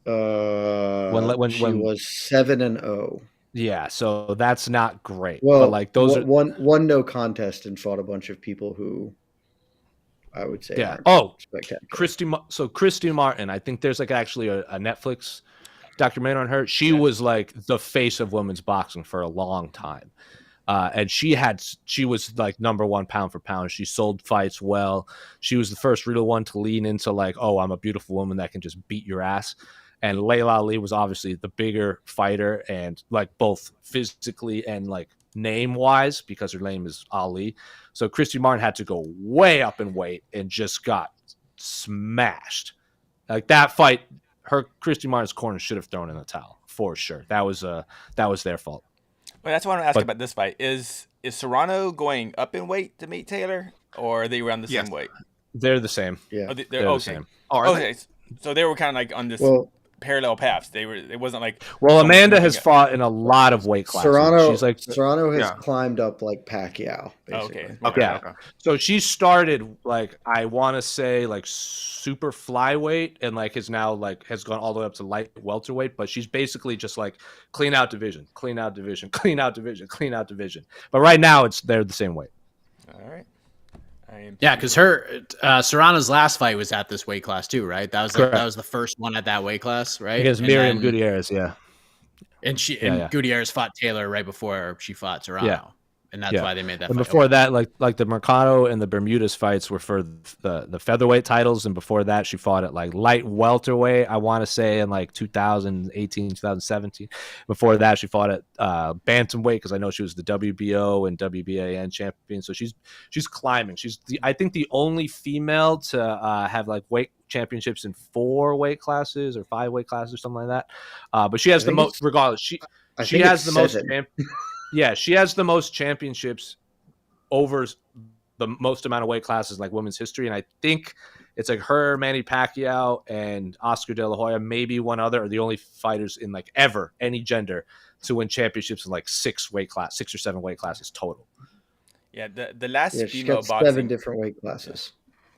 When she was 7-0. Yeah, so that's not great. Well, but like those one no contest and fought a bunch of people who I would say spectacular. Christy Martin. I think there's like actually a Netflix documentary on her. She was like the face of women's boxing for a long time. And she was like number 1 pound for pound. She sold fights well. She was the first real one to lean into like, oh, I'm a beautiful woman that can just beat your ass. And Layla Ali was obviously the bigger fighter, and like both physically and like name wise, because her name is Ali. So Christy Martin had to go way up in weight and just got smashed. Like that fight, Christy Martin's corner should have thrown in the towel for sure. That was their fault. Well, that's what I'm asking about this fight. Is Serrano going up in weight to meet Taylor, or are they around the same weight? They're the same. Yeah, they're the same. Okay, so they were kind of like on this parallel paths. It wasn't like. Well, Amanda has fought in a lot of weight classes. Serrano has climbed up like Pacquiao. Basically. Okay. So she started like I want to say like super flyweight, and like has now like has gone all the way up to light welterweight. But she's basically just like clean out division. But right now they're the same weight. All right. Yeah, because Serrano's last fight was at this weight class too, right? That was the first one at that weight class, right? Against Miriam Gutierrez, And Gutierrez fought Taylor right before she fought Serrano. Yeah. And that's why they made that and fight. Before that, like the Mercado and the Bermudez fights were for the featherweight titles, and before that she fought at like light welterweight, I want to say in like 2018, 2017. Before that she fought at bantamweight, because I know she was the WBO and WBAN champion. So she's climbing. She's I think the only female to have like weight championships in 4 weight classes or 5 weight classes or something like that. But she has the most, regardless. She has the 7. Yeah, she has the most championships over the most amount of weight classes in like women's history, and I think it's like her, Manny Pacquiao, and Oscar De La Hoya, maybe one other, are the only fighters in like ever any gender to win championships in like 6 or 7 weight classes total. Yeah, the last female got boxing 7 different weight classes.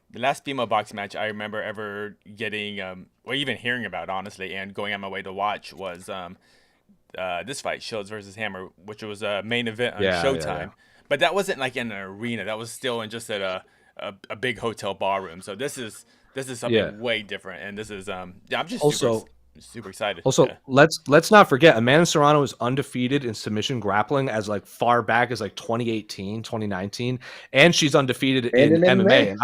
The last female boxing match I remember ever getting, or even hearing about, honestly, and going on my way to watch was this fight, Shields versus Hammer, which was a main event on Showtime. Yeah. But that wasn't like in an arena. That was still in just at a big hotel ballroom. So this is something way different. And this is I'm just super excited. Also, let's not forget, Amanda Serrano is undefeated in submission grappling as like far back as like 2018, 2019, and she's undefeated in MMA.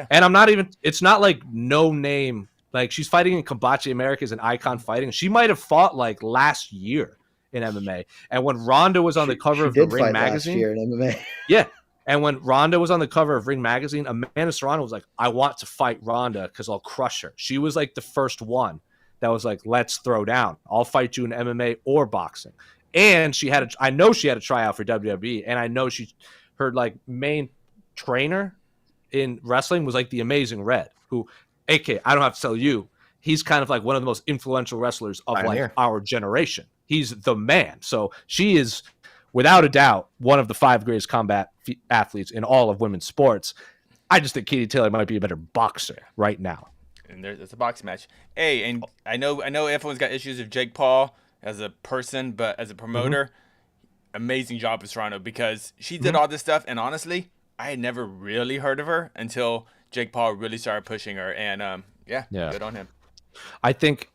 And I'm not even. It's not like no name. Like she's fighting in Kambachi America as an icon fighting. She might have fought like last year in MMA. And when Ronda was on the cover of the Ring magazine, last year in MMA. Yeah. And when Ronda was on the cover of Ring magazine, Amanda Serrano was like, I want to fight Ronda because I'll crush her. She was like the first one that was like, let's throw down. I'll fight you in MMA or boxing. And I know she had a tryout for WWE, and I know her like main trainer in wrestling was like the Amazing Red, who, AK, I don't have to tell you, he's kind of like one of the most influential wrestlers of Pioneer. like our generation. He's the man. So she is, without a doubt, one of the 5 greatest combat athletes in all of women's sports. I just think Katie Taylor might be a better boxer right now. And it's a boxing match. Hey, and I know everyone's got issues with Jake Paul as a person, but as a promoter, amazing job with Toronto, because she did all this stuff, and honestly, I had never really heard of her until Jake Paul really started pushing her, and good on him. I think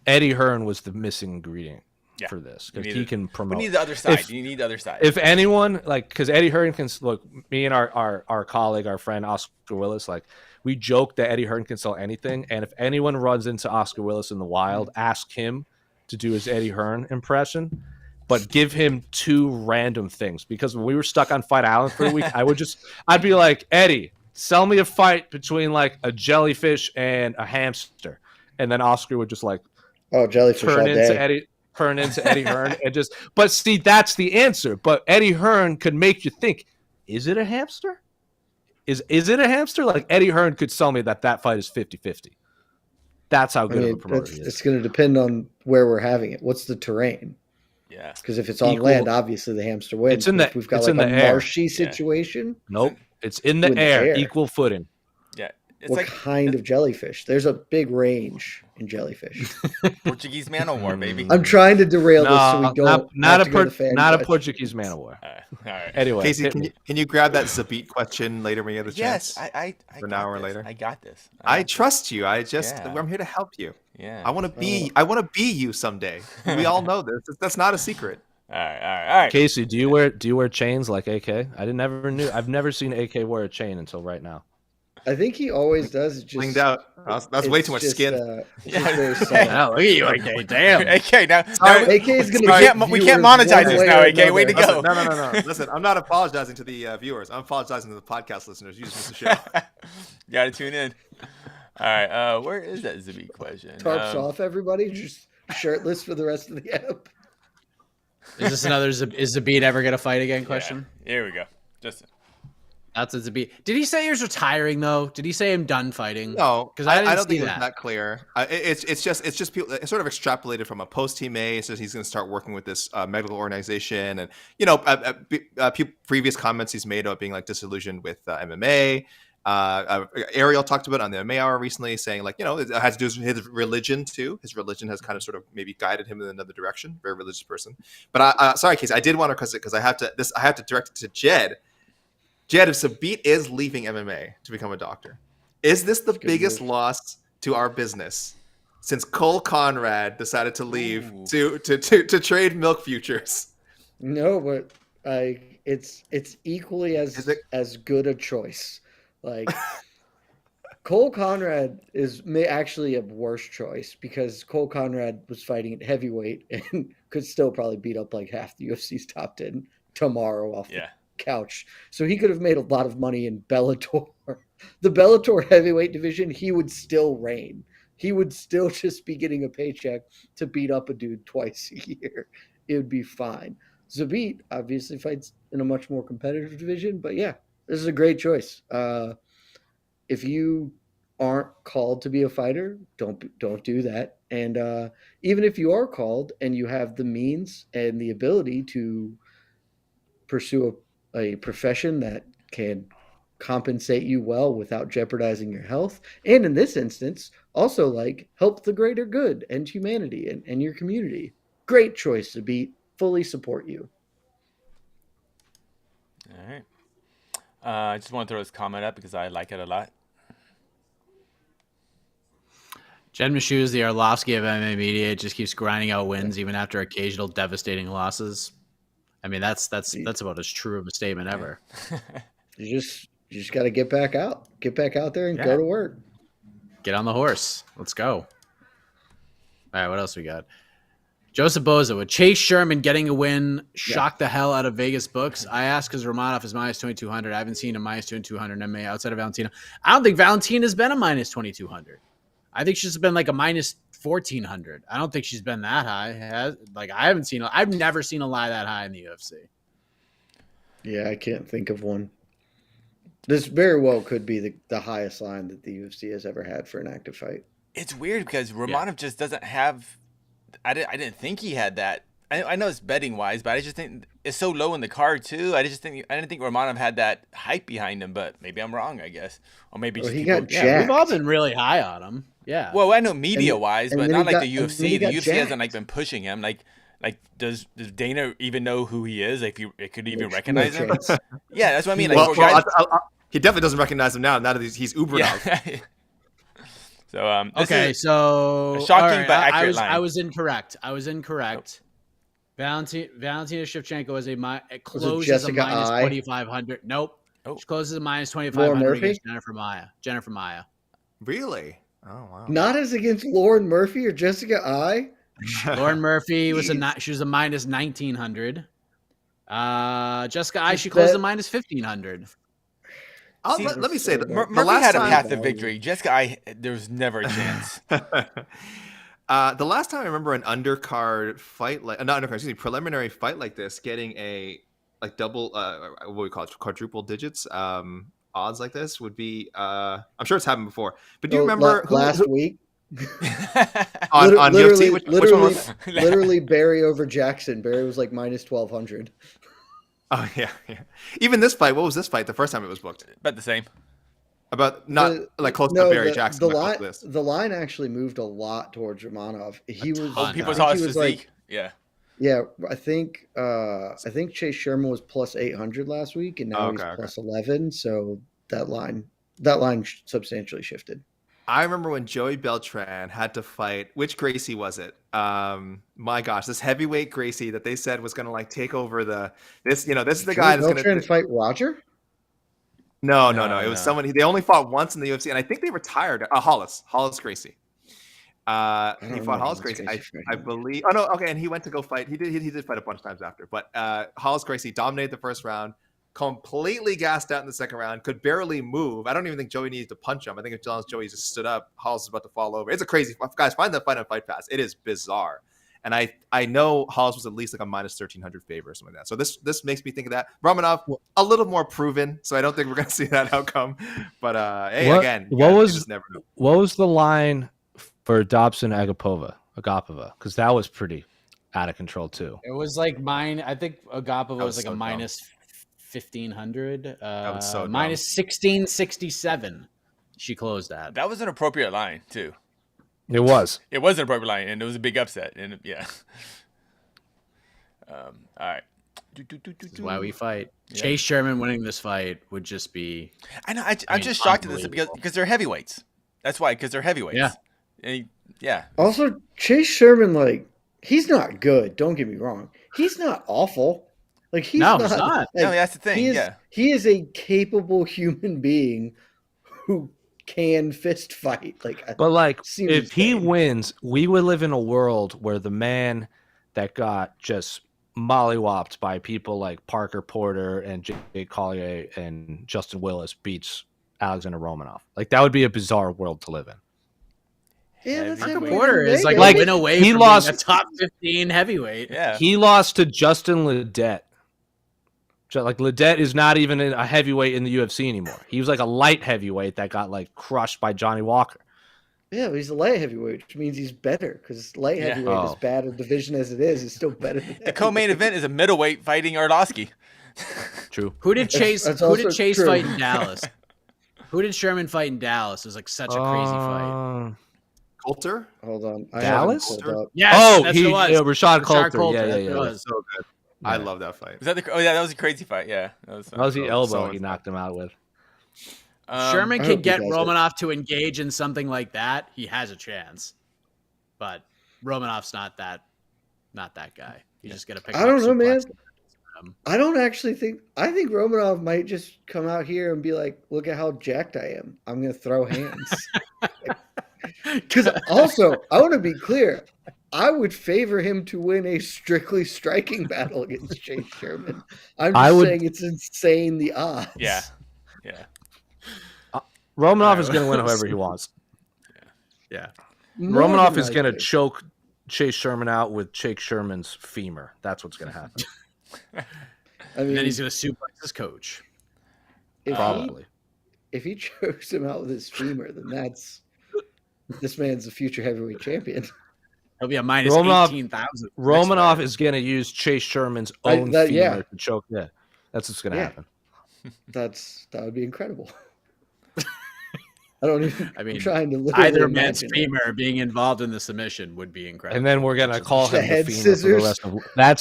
Eddie Hearn was the missing ingredient for this, because he can promote. We need the other side. You need the other side. If anyone, like, because Eddie Hearn can look, me and our colleague, our friend Oscar Willis, like, we joke that Eddie Hearn can sell anything, and if anyone runs into Oscar Willis in the wild, ask him to do his Eddie Hearn impression, but give him 2 random things. Because when we were stuck on Fight Island for a week, I'd be like, Eddie, sell me a fight between like a jellyfish and a hamster, and then Oscar would just like, jellyfish turn into Eddie Hearn, and just. But see, that's the answer. But Eddie Hearn could make you think: is it a hamster? Is it a hamster? Like, Eddie Hearn could sell me that fight is 50-50. That's how good of a promoter he is. It's going to depend on where we're having it. What's the terrain? Yeah, because if it's on land, obviously the hamster wins. It's in the. If we've got it's like in the a air. marshy situation. Nope, it's in the air. Equal footing. Yeah. It's what kind of jellyfish? There's a big range in jellyfish. Portuguese man of war, baby. I'm trying to derail this so we don't not a Portuguese man of war. All right. Anyway, Casey, can you grab that Zabit question later when you have the chance? Yes, I an hour later. I got this. I trust you. I'm here to help you. Yeah. I want to be you someday. We all know this. That's not a secret. All right. Casey, do you wear chains like AK? I've never seen AK wear a chain until right now. I think he always does. Just blinged out. That's way too much skin. Look at you, AK. Damn. AK, now AK's gonna. We can't monetize this now, AK. Way to go. No. Listen, I'm not apologizing to the viewers. I'm apologizing to the podcast listeners. You just missed the show. Gotta tune in. All right. Where is that Zabit question? Tarps off, everybody. Just shirtless for the rest of the app. Is this another is Zabit ever gonna fight again question? Here we go. That's a Zabit. Did he say he was retiring though? Did he say I'm done fighting? No, because I don't think it was that clear. It's just people. It's sort of extrapolated from a post he made. Says he's going to start working with this medical organization, and previous comments he's made about being like disillusioned with MMA. Ariel talked about it on the MMA Hour recently, saying like it has to do with his religion too. His religion has kind of sort of maybe guided him in another direction. Very religious person. But sorry, Casey, I did want to because I have to direct it to Jed. Jed, if Zabit is leaving MMA to become a doctor, is this the biggest loss to our business since Cole Conrad decided to leave to trade milk futures? No, but it's equally as good a choice. Like Cole Conrad is actually a worse choice because Cole Conrad was fighting at heavyweight and could still probably beat up like half the UFC's top 10 tomorrow off the couch. So he could have made a lot of money in Bellator. The Bellator heavyweight division, he would still reign. He would still just be getting a paycheck to beat up a dude twice a year. It would be fine. Zabit obviously fights in a much more competitive division, but yeah, this is a great choice. If you aren't called to be a fighter, don't do that. And even if you are called and you have the means and the ability to pursue a profession that can compensate you well without jeopardizing your health, and in this instance, also like help the greater good and humanity and your community. Great choice to be. Fully support you. All right. I just want to throw this comment up because I like it a lot. Jed Meshew is the Arlovsky of MMA media. It just keeps grinding out wins even after occasional devastating losses. I mean, that's about as true of a statement ever. You just got to get back out there and go to work. Get on the horse. Let's go. All right, what else we got? Joseph Boza, with Chase Sherman getting a win, shocked the hell out of Vegas books. I asked because Romanov is minus 2,200. I haven't seen a minus 2,200 MMA outside of Valentina. I don't think Valentina's been a minus 2,200. I think she's been like a minus 1,400. I don't think she's been that high. I've never seen a lie that high in the UFC. Yeah, I can't think of one. This very well could be the highest line that the UFC has ever had for an active fight. It's weird because Romanov just doesn't have. I didn't think he had that. I know it's betting wise, but I just think it's so low in the card too. I didn't think Romanov had that hype behind him, but maybe I'm wrong. I guess, or maybe just he people. got Yeah, jacked. we've all been really high on him. Yeah. Well, I know media wise, and but then not he like got- the and then UFC. he The got UFC hasn't jacked. been pushing him. Like does Dana even know who he is? Like, it could even recognize him? chance. Yeah, that's what I mean. Like, Well, for guys, he definitely doesn't recognize him now. Now that he's Uber now. yeah. So Okay, so a shocking all right, but accurate I line. was incorrect. Valentina Shevchenko is it closes a Jessica minus I? 2,500. Nope. Oh. She closes a minus Laura 2,500 Murphy? against Jennifer Maya. Really? Oh wow. Not as against Lauren Murphy or Jessica I. Lauren Murphy was Jeez. she was a minus 1,900. Jessica I, she Is closed that- a minus 1,500. See, let me say that Mur- the Murphy last had a time, path to victory. Jessica, there was never a chance. the last time I remember an undercard fight not undercard, excuse me, preliminary fight like this, getting a like double, what we call it, quadruple digits odds like this would be. I'm sure it's happened before, but do you remember last week? on literally, UFC? Which one was? literally Barry over Jackson. Barry was like minus 1,200. Oh yeah. Even this fight, what was this fight? The first time it was booked, About the same. about not like close to Barry Jackson. The but close line, to this. the line actually moved a lot towards Romanov. He was. ton. People I saw think his he was physique. like, Yeah. yeah. I think Chase Sherman was plus 800 last week, and now he's plus 11. So that line substantially shifted. I remember when Joey Beltran had to fight. Which Gracie was it? My gosh, this heavyweight Gracie that they said was going to like take over this is the guy that's going to to fight Roger. No. It No. was someone. They only fought once in the UFC, and I think they retired. Hollis Gracie. He fought Hollis Gracie. I believe. Oh no, okay. And he went to go fight. He did fight a bunch of times after, but Hollis Gracie dominated the first round. Completely gassed out in the second round, could barely move. I don't even think Joey needed to punch him. I think if Joey just stood up, Hollis was about to fall over. It's a crazy, guys, find that fight on Fight Pass. It is bizarre. And I know Hollis was at least like a minus 1,300 favor or something like that. So this makes me think of that. Romanov, a little more proven, so I don't think we're going to see that outcome. But hey, what was the line for Dobson Agapova? Because that was pretty out of control too. It was like mine. I think Agapova was like so a minus 1,500. so minus 1,667. She closed that. That was an appropriate line too. It was. It was an appropriate line, and it was a big upset. And yeah. All right. This is why we fight. Yeah. Chase Sherman winning this fight would just be. I know. I'm just shocked at this unbelievable. because they're heavyweights. That's why, because they're heavyweights. Yeah. And yeah. Also, Chase Sherman, like, he's not good. Don't get me wrong. He's not awful. Like, he's No, not. he's not. Like, No, that's the thing. He is a capable human being who can fist fight. But like, seems if he insane. wins, we would live in a world where the man that got just mollywopped by people like Parker Porter and Jay Collier and Justin Willis beats Alexander Romanov. Like, that would be a bizarre world to live in. Yeah, that's Parker happening Porter every is day, like guys. been away he from lost- being a top 15 heavyweight. Yeah. He lost to Justin Ledet. Like, Ledet is not even a heavyweight in the UFC anymore. He was like a light heavyweight that got like crushed by Johnny Walker. Yeah, but he's a light heavyweight, which means he's better because light Yeah. heavyweight, Oh. as bad a division as it is still better than The co-main event is a middleweight fighting Arlovsky. True. Who did Chase? That's Who did also Chase true. fight in Dallas? Who did Sherman fight in Dallas? It was like such a crazy fight. Coulter. Hold on. I Dallas? haven't pulled up. Yes, Oh, that's what it was. Rashad Coulter. Coulter, Yeah. that's what it was. So good. I love that fight. Is that the? Oh yeah, that was a crazy fight. Yeah. That was the elbow so he knocked him out with. Sherman I can hope he get does it. Romanov to engage in something like that. He has a chance, but Romanov's not that guy. You just got to pick. I him don't up know, man. suplex. I don't actually think. I think Romanov might just come out here and be like, "Look at how jacked I am. I'm going to throw hands." Because also, I want to be clear. I would favor him to win a strictly striking battle against Chase Sherman. I'm just saying it's insane the odds. Yeah. Romanov is going to win however he wants. Yeah. More Romanov than is going to likely. choke Chase Sherman out with Chase Sherman's femur. That's what's going to happen. I And mean, then he's going to suplex his coach. if Probably. he chokes him out with his femur, then This man's a future heavyweight champion. He'll be a minus Romanov- 18,000. Romanov is going to use Chase Sherman's own femur to choke. Yeah, that's what's going to happen. That would be incredible. I don't even. I mean, I'm trying to either man's femur being involved in the submission would be incredible. And then we're gonna call him the femur scissors. for the rest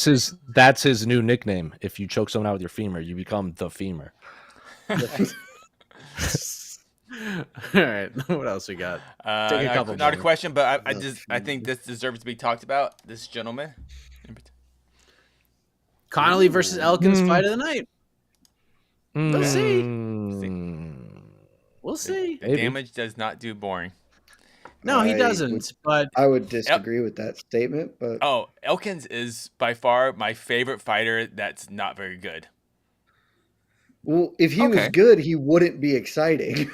of. That's his new nickname. If you choke someone out with your femur, you become the femur. All right, what else we got? Take a couple. Not a question, but I think this deserves to be talked about. This gentleman, Connolly versus Elkins fight of the night. We'll see. We'll see. The damage does not do boring. No, he doesn't. But I would disagree with that statement. But Elkins is by far my favorite fighter. That's not very good. Well, if he was good, he wouldn't be exciting.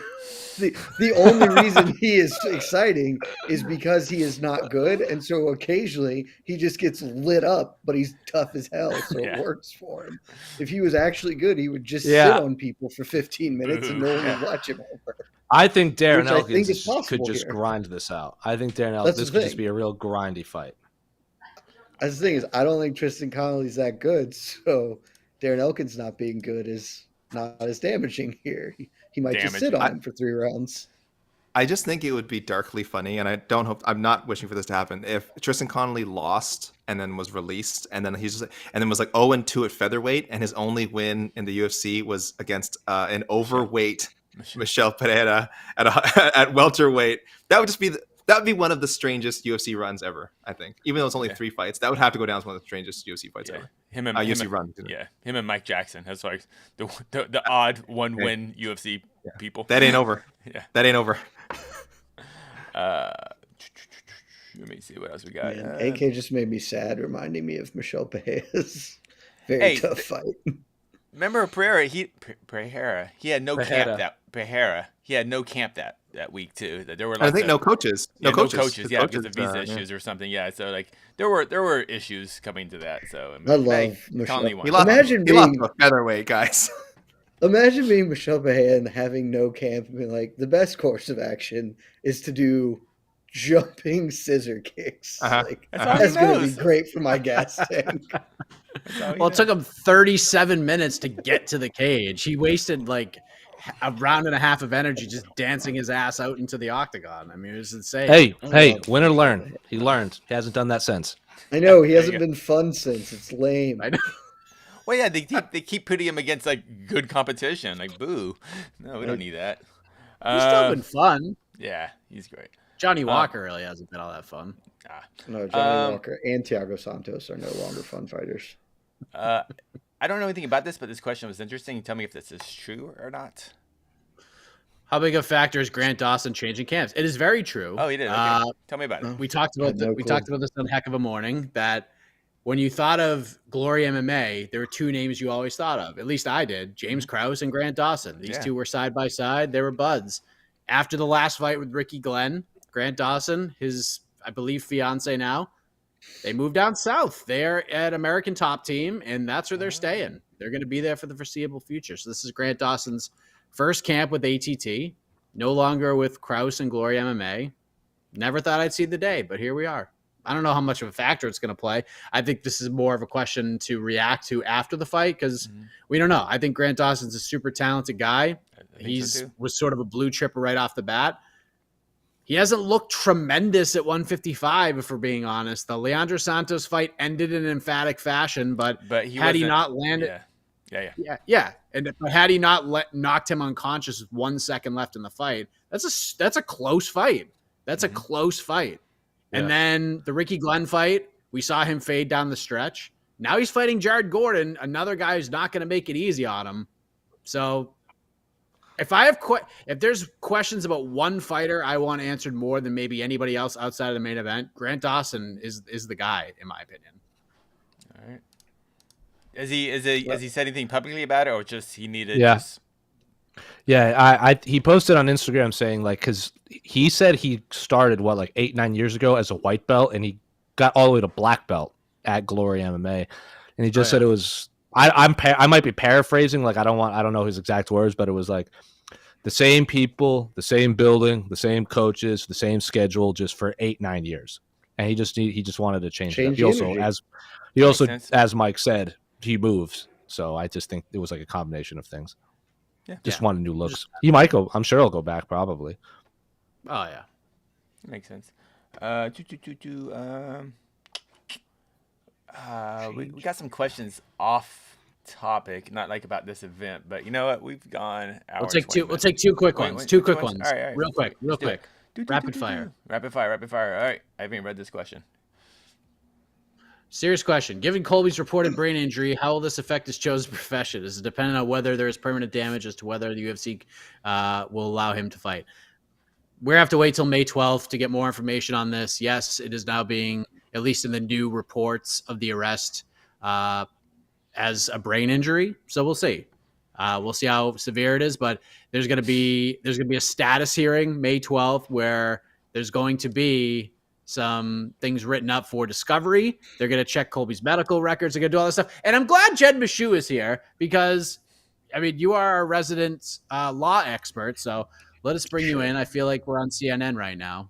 The only reason he is exciting is because he is not good, and so occasionally he just gets lit up, but he's tough as hell, so it works for him. If he was actually good, he would just sit on people for 15 minutes and no one would watch him over. I think Darren Elkins could just grind this out. I think Darren Elkins could just be a real grindy fight. That's the thing is, I don't think Tristan Connolly's that good, so Darren Elkins not being good is not as damaging here. He might just sit on him for 3 rounds. I just think it would be darkly funny, and I'm not wishing for this to happen, if Tristan Connolly lost and then was released, and then was like 0-2 at featherweight, and his only win in the UFC was against an overweight Michel Pereira at welterweight. That would be one of the strangest UFC runs ever, I think. Even though it's only 3 fights, that would have to go down as one of the strangest UFC fights ever. Him and Mike Jackson. That's like the odd one win UFC people. That ain't over. Yeah, that ain't over. Let me see what else we got. Man, AK just made me sad, reminding me of Michel Pereira's very tough fight. Remember Pereira? He had no camp that week too. That there were no coaches. No coaches. Yeah, because of visa issues or something. Yeah, so like there were issues coming to that. So I love Michel. He lost to a featherweight, guys. Imagine being Michel Pereira and having no camp and being like, the best course of action is to do jumping scissor kicks. That's going to be great for my gas tank. Well, it took him 37 minutes to get to the cage. He wasted like a round and a half of energy just dancing his ass out into the octagon. I mean, it was insane. Hey, winner learned. He learned. He hasn't done that since. I know. He hasn't been fun since. It's lame. I know. Well, yeah, they keep putting him against like good competition. Like, boo. No, we don't need that. He's still been fun. Yeah, he's great. Johnny Walker really hasn't been all that fun. No, Johnny Walker and Thiago Santos are no longer fun fighters. I don't know anything about this, but this question was interesting. Tell me if this is true or not. How big a factor is Grant Dawson changing camps? It is very true. Oh, he did. Okay. Tell me about it. We talked about this on Heck of a Morning, that when you thought of Glory MMA, there were 2 names you always thought of. At least I did. James Krause and Grant Dawson. These 2 were side by side. They were buds. After the last fight with Ricky Glenn, Grant Dawson, his, I believe, fiance now, they moved down south. They're at American Top Team, and that's where they're staying. They're going to be there for the foreseeable future. So this is Grant Dawson's first camp with ATT, no longer with Krause and Glory MMA. Never thought I'd see the day, but here we are. I don't know how much of a factor it's going to play. I think this is more of a question to react to after the fight because we don't know. I think Grant Dawson's a super talented guy. Was sort of a blue chipper right off the bat. He hasn't looked tremendous at 155, if we're being honest. The Leandro Santos fight ended in emphatic fashion, but had he not landed... Yeah. And had he not knocked him unconscious with 1 second left in the fight, that's a close fight. That's a close fight. And then the Ricky Glenn fight, we saw him fade down the stretch. Now he's fighting Jared Gordon, another guy who's not going to make it easy on him. So if there's questions about one fighter I want answered more than maybe anybody else outside of the main event, Grant Dawson is the guy, in my opinion. All right. Has he said anything publicly about it, or just he needed? Yeah, he posted on Instagram saying because he said he started 8-9 years ago as a white belt, and he got all the way to black belt at Glory MMA, and he just said it was. I might be paraphrasing, I don't know his exact words, but it was The same people, the same building, the same coaches, the same schedule, just for 8-9 years. And he just wanted to change it up. He also, as Mike said, he moves. So I just think it was like a combination of things. Yeah. Just wanted new looks. He might go. I'm sure he'll go back probably. Oh yeah, makes sense. We got some questions off topic, not like about this event, but you know what? We've gone. We'll take two quick ones. Two quick ones. All right. Real quick. Rapid fire. Rapid fire. All right. I haven't even read this question. Serious question. Given Colby's reported brain injury, how will this affect his chosen profession? Is it dependent on whether there is permanent damage as to whether the UFC will allow him to fight? We're going to have to wait till May 12th to get more information on this. Yes, it is now being, at least in the new reports of the arrest, as a brain injury. So we'll see. We'll see how severe it is, but there's going to be a status hearing May 12th where there's going to be some things written up for discovery. They're going to check Colby's medical records. They're going to do all this stuff. And I'm glad Jed Meshew is here because, I mean, you are a resident law expert, so let us bring you in. I feel like we're on CNN right now.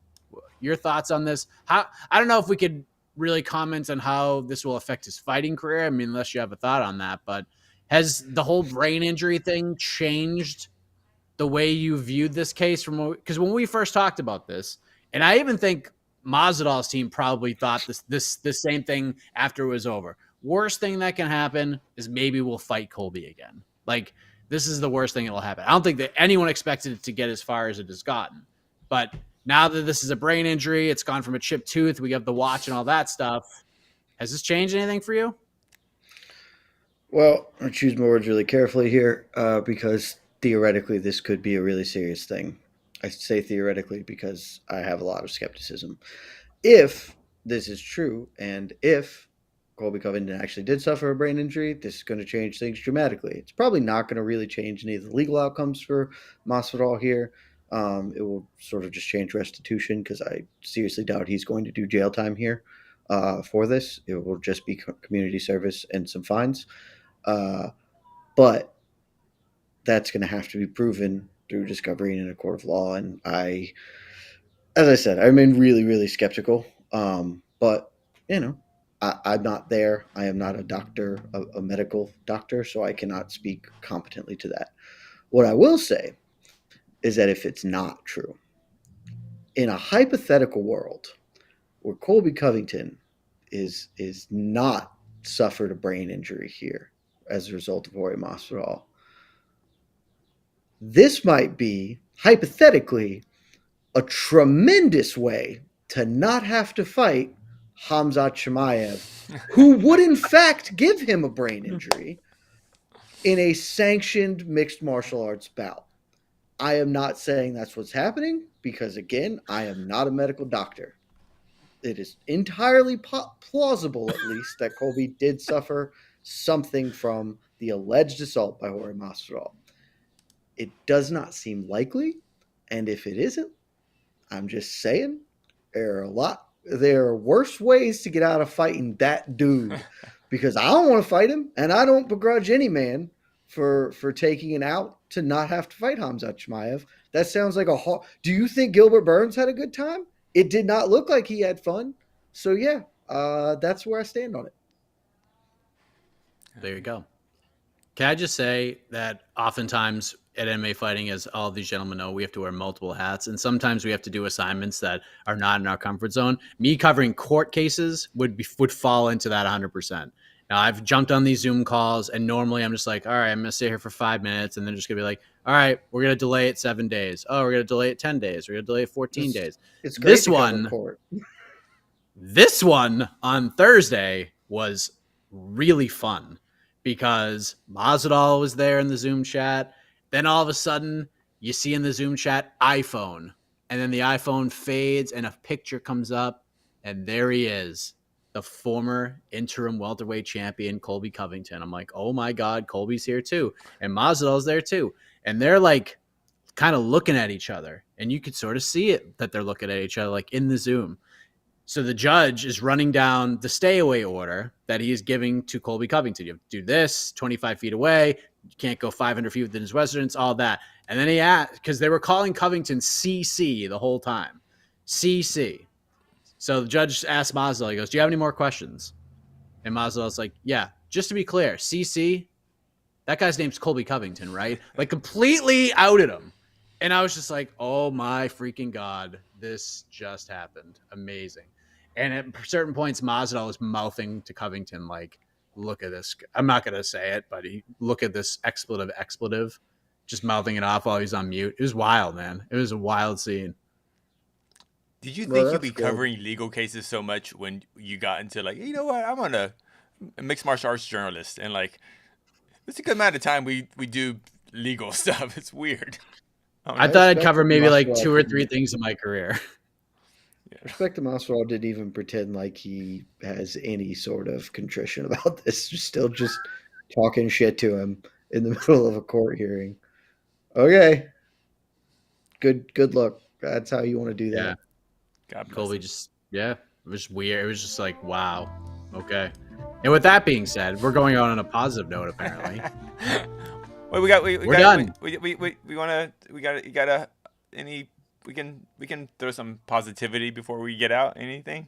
Your thoughts on this? I don't know if we could really comment on how this will affect his fighting career. I mean, unless you have a thought on that, but has the whole brain injury thing changed the way you viewed this case because when we first talked about this, and I even think Masvidal's team probably thought this same thing after it was over. Worst thing that can happen is maybe we'll fight Colby again. Like, this is the worst thing that will happen. I don't think that anyone expected it to get as far as it has gotten. But now that this is a brain injury, it's gone from a chipped tooth, we have the watch and all that stuff. Has this changed anything for you? Well, I choose my words really carefully here because theoretically this could be a really serious thing. I say theoretically because I have a lot of skepticism. If this is true and if Colby Covington actually did suffer a brain injury, this is going to change things dramatically. It's probably not going to really change any of the legal outcomes for Masvidal here. It will sort of just change restitution because I seriously doubt he's going to do jail time here for this. It will just be community service and some fines. But that's going to have to be proven through discovery and in a court of law. And as I said, I'm really, really skeptical. But, you know, I'm not there. I am not a doctor, a medical doctor, so I cannot speak competently to that. What I will say is that if it's not true, in a hypothetical world where Colby Covington is not suffered a brain injury here as a result of Jorge Masvidal, this might be, hypothetically, a tremendous way to not have to fight Khamzat Chimaev, who would in fact give him a brain injury in a sanctioned mixed martial arts bout. I am not saying that's what's happening because, again, I am not a medical doctor. It is entirely plausible, at least, that Colby did suffer something from the alleged assault by Jorge Masvidal. It does not seem likely, and if it isn't, I'm just saying there are worse ways to get out of fighting that dude because I don't want to fight him, and I don't begrudge any man for taking it out to not have to fight Khamzat Chimaev. That sounds like do you think Gilbert Burns had a good time? It did not look like he had fun. So yeah, that's where I stand on it. There you go. Can I just say that oftentimes at MMA fighting, as all of these gentlemen know, we have to wear multiple hats, and sometimes we have to do assignments that are not in our comfort zone. Me covering court cases would fall into that 100%. Now, I've jumped on these Zoom calls, and normally I'm just like, all right, I'm going to sit here for 5 minutes, and then just going to be like, all right, we're going to delay it 7 days. Oh, we're going to delay it 10 days. We're going to delay it 14 days. It's great this one on Thursday was really fun because Masvidal was there in the Zoom chat. Then all of a sudden, you see in the Zoom chat, iPhone. And then the iPhone fades and a picture comes up. And there he is, the former interim welterweight champion, Colby Covington. I'm like, oh my God, Colby's here too. And Masvidal's there too. And they're like kind of looking at each other. And you could sort of see it that they're looking at each other like in the Zoom. So the judge is running down the stay away order that he is giving to Colby Covington. You have to do this 25 feet away. You can't go 500 feet within his residence, all that. And then he asked, because they were calling Covington CC the whole time. CC. So the judge asked Masvidal, he goes, do you have any more questions? And Masvidal's like, yeah, just to be clear, CC, that guy's name's Colby Covington, right? Like completely outed him. And I was just like, oh my freaking God, this just happened. Amazing. And at certain points, Masvidal was mouthing to Covington, like, look at this. I'm not going to say it, but look at this expletive, just mouthing it off while he's on mute. It was wild, man. It was a wild scene. Did you think you'd be covering legal cases so much when you got into like, you know what, I'm on a mixed martial arts journalist, and like, it's a good amount of time we do legal stuff. It's weird. I thought I'd cover maybe like 2 or 3 things in my career. Respect to Masvidal didn't even pretend like he has any sort of contrition about this. Still just talking shit to him in the middle of a court hearing. Okay. Good look. That's how you want to do that. Yeah. Colby just, it was weird. It was just like, wow. Okay. And with that being said, we're going on a positive note, apparently. Wait, we're done. We can throw some positivity before we get out. Anything?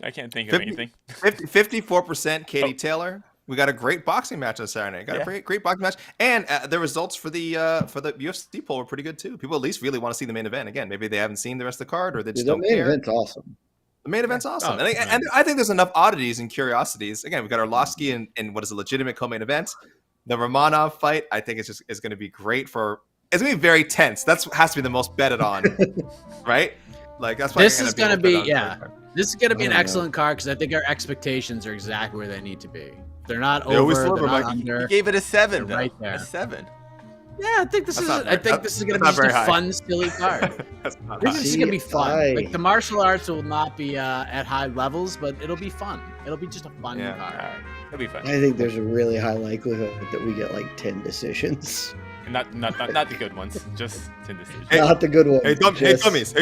I can't think of anything. 54% Katie Taylor. We got a great boxing match on Saturday. Got a great boxing match, and the results for the UFC poll were pretty good too. People at least really want to see the main event again. Maybe they haven't seen the rest of the card, or they just don't care. The main event's awesome. The main event's awesome, and I think there's enough oddities and curiosities. Again, we got Arlovsky in what is a legitimate co-main event. The Romanov fight, I think is going to be great for. It's going to be very tense. That has to be the most betted on, right? Like that's this is going to be This is going to be an excellent card because I think our expectations are exactly where they need to be. They're not over. They're not under. You gave it a 7, right there. A 7. Yeah, I think this is going to be just a fun, silly card. This is going to be fun. Like the martial arts will not be at high levels, but it'll be fun. It'll be just a fun card. Right. It'll be fun. I think there's a really high likelihood that we get like 10 decisions. Not the good ones. Just 10 decisions. Not the good ones. Hey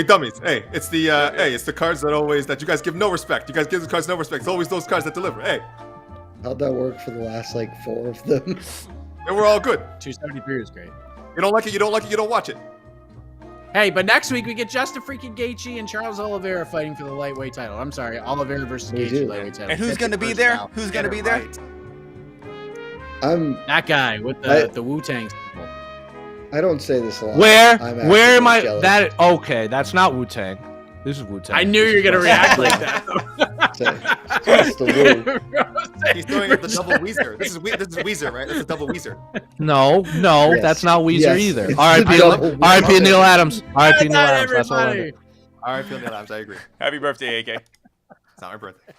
dummies. Hey, it's the cards that you guys give no respect. You guys give the cards no respect. It's always those cards that deliver. Hey. How'd that work for the last like 4 of them? And we're all good. 273 is great. You don't like it, you don't watch it. Hey, but next week we get Justin freaking Gaethje and Charles Oliveira fighting for the lightweight title. I'm sorry, Oliveira versus Gaethje lightweight title. And who's going to be there? Who's going to be there? I'm that guy with the Wu-Tang symbol. I don't say this a lot. Where am I? Jealous. That okay? That's not Wu-Tang. This is Wu-Tang. I knew you were gonna react like that. He's throwing up the double Weezer. This is Weezer, right? This is double Weezer. No, yes. That's not Weezer either. R.I.P. Neil Adams. R.I.P. Neil Adams. That's all I know. R.I.P. Neil Adams. I agree. Happy birthday, AK. It's not my birthday.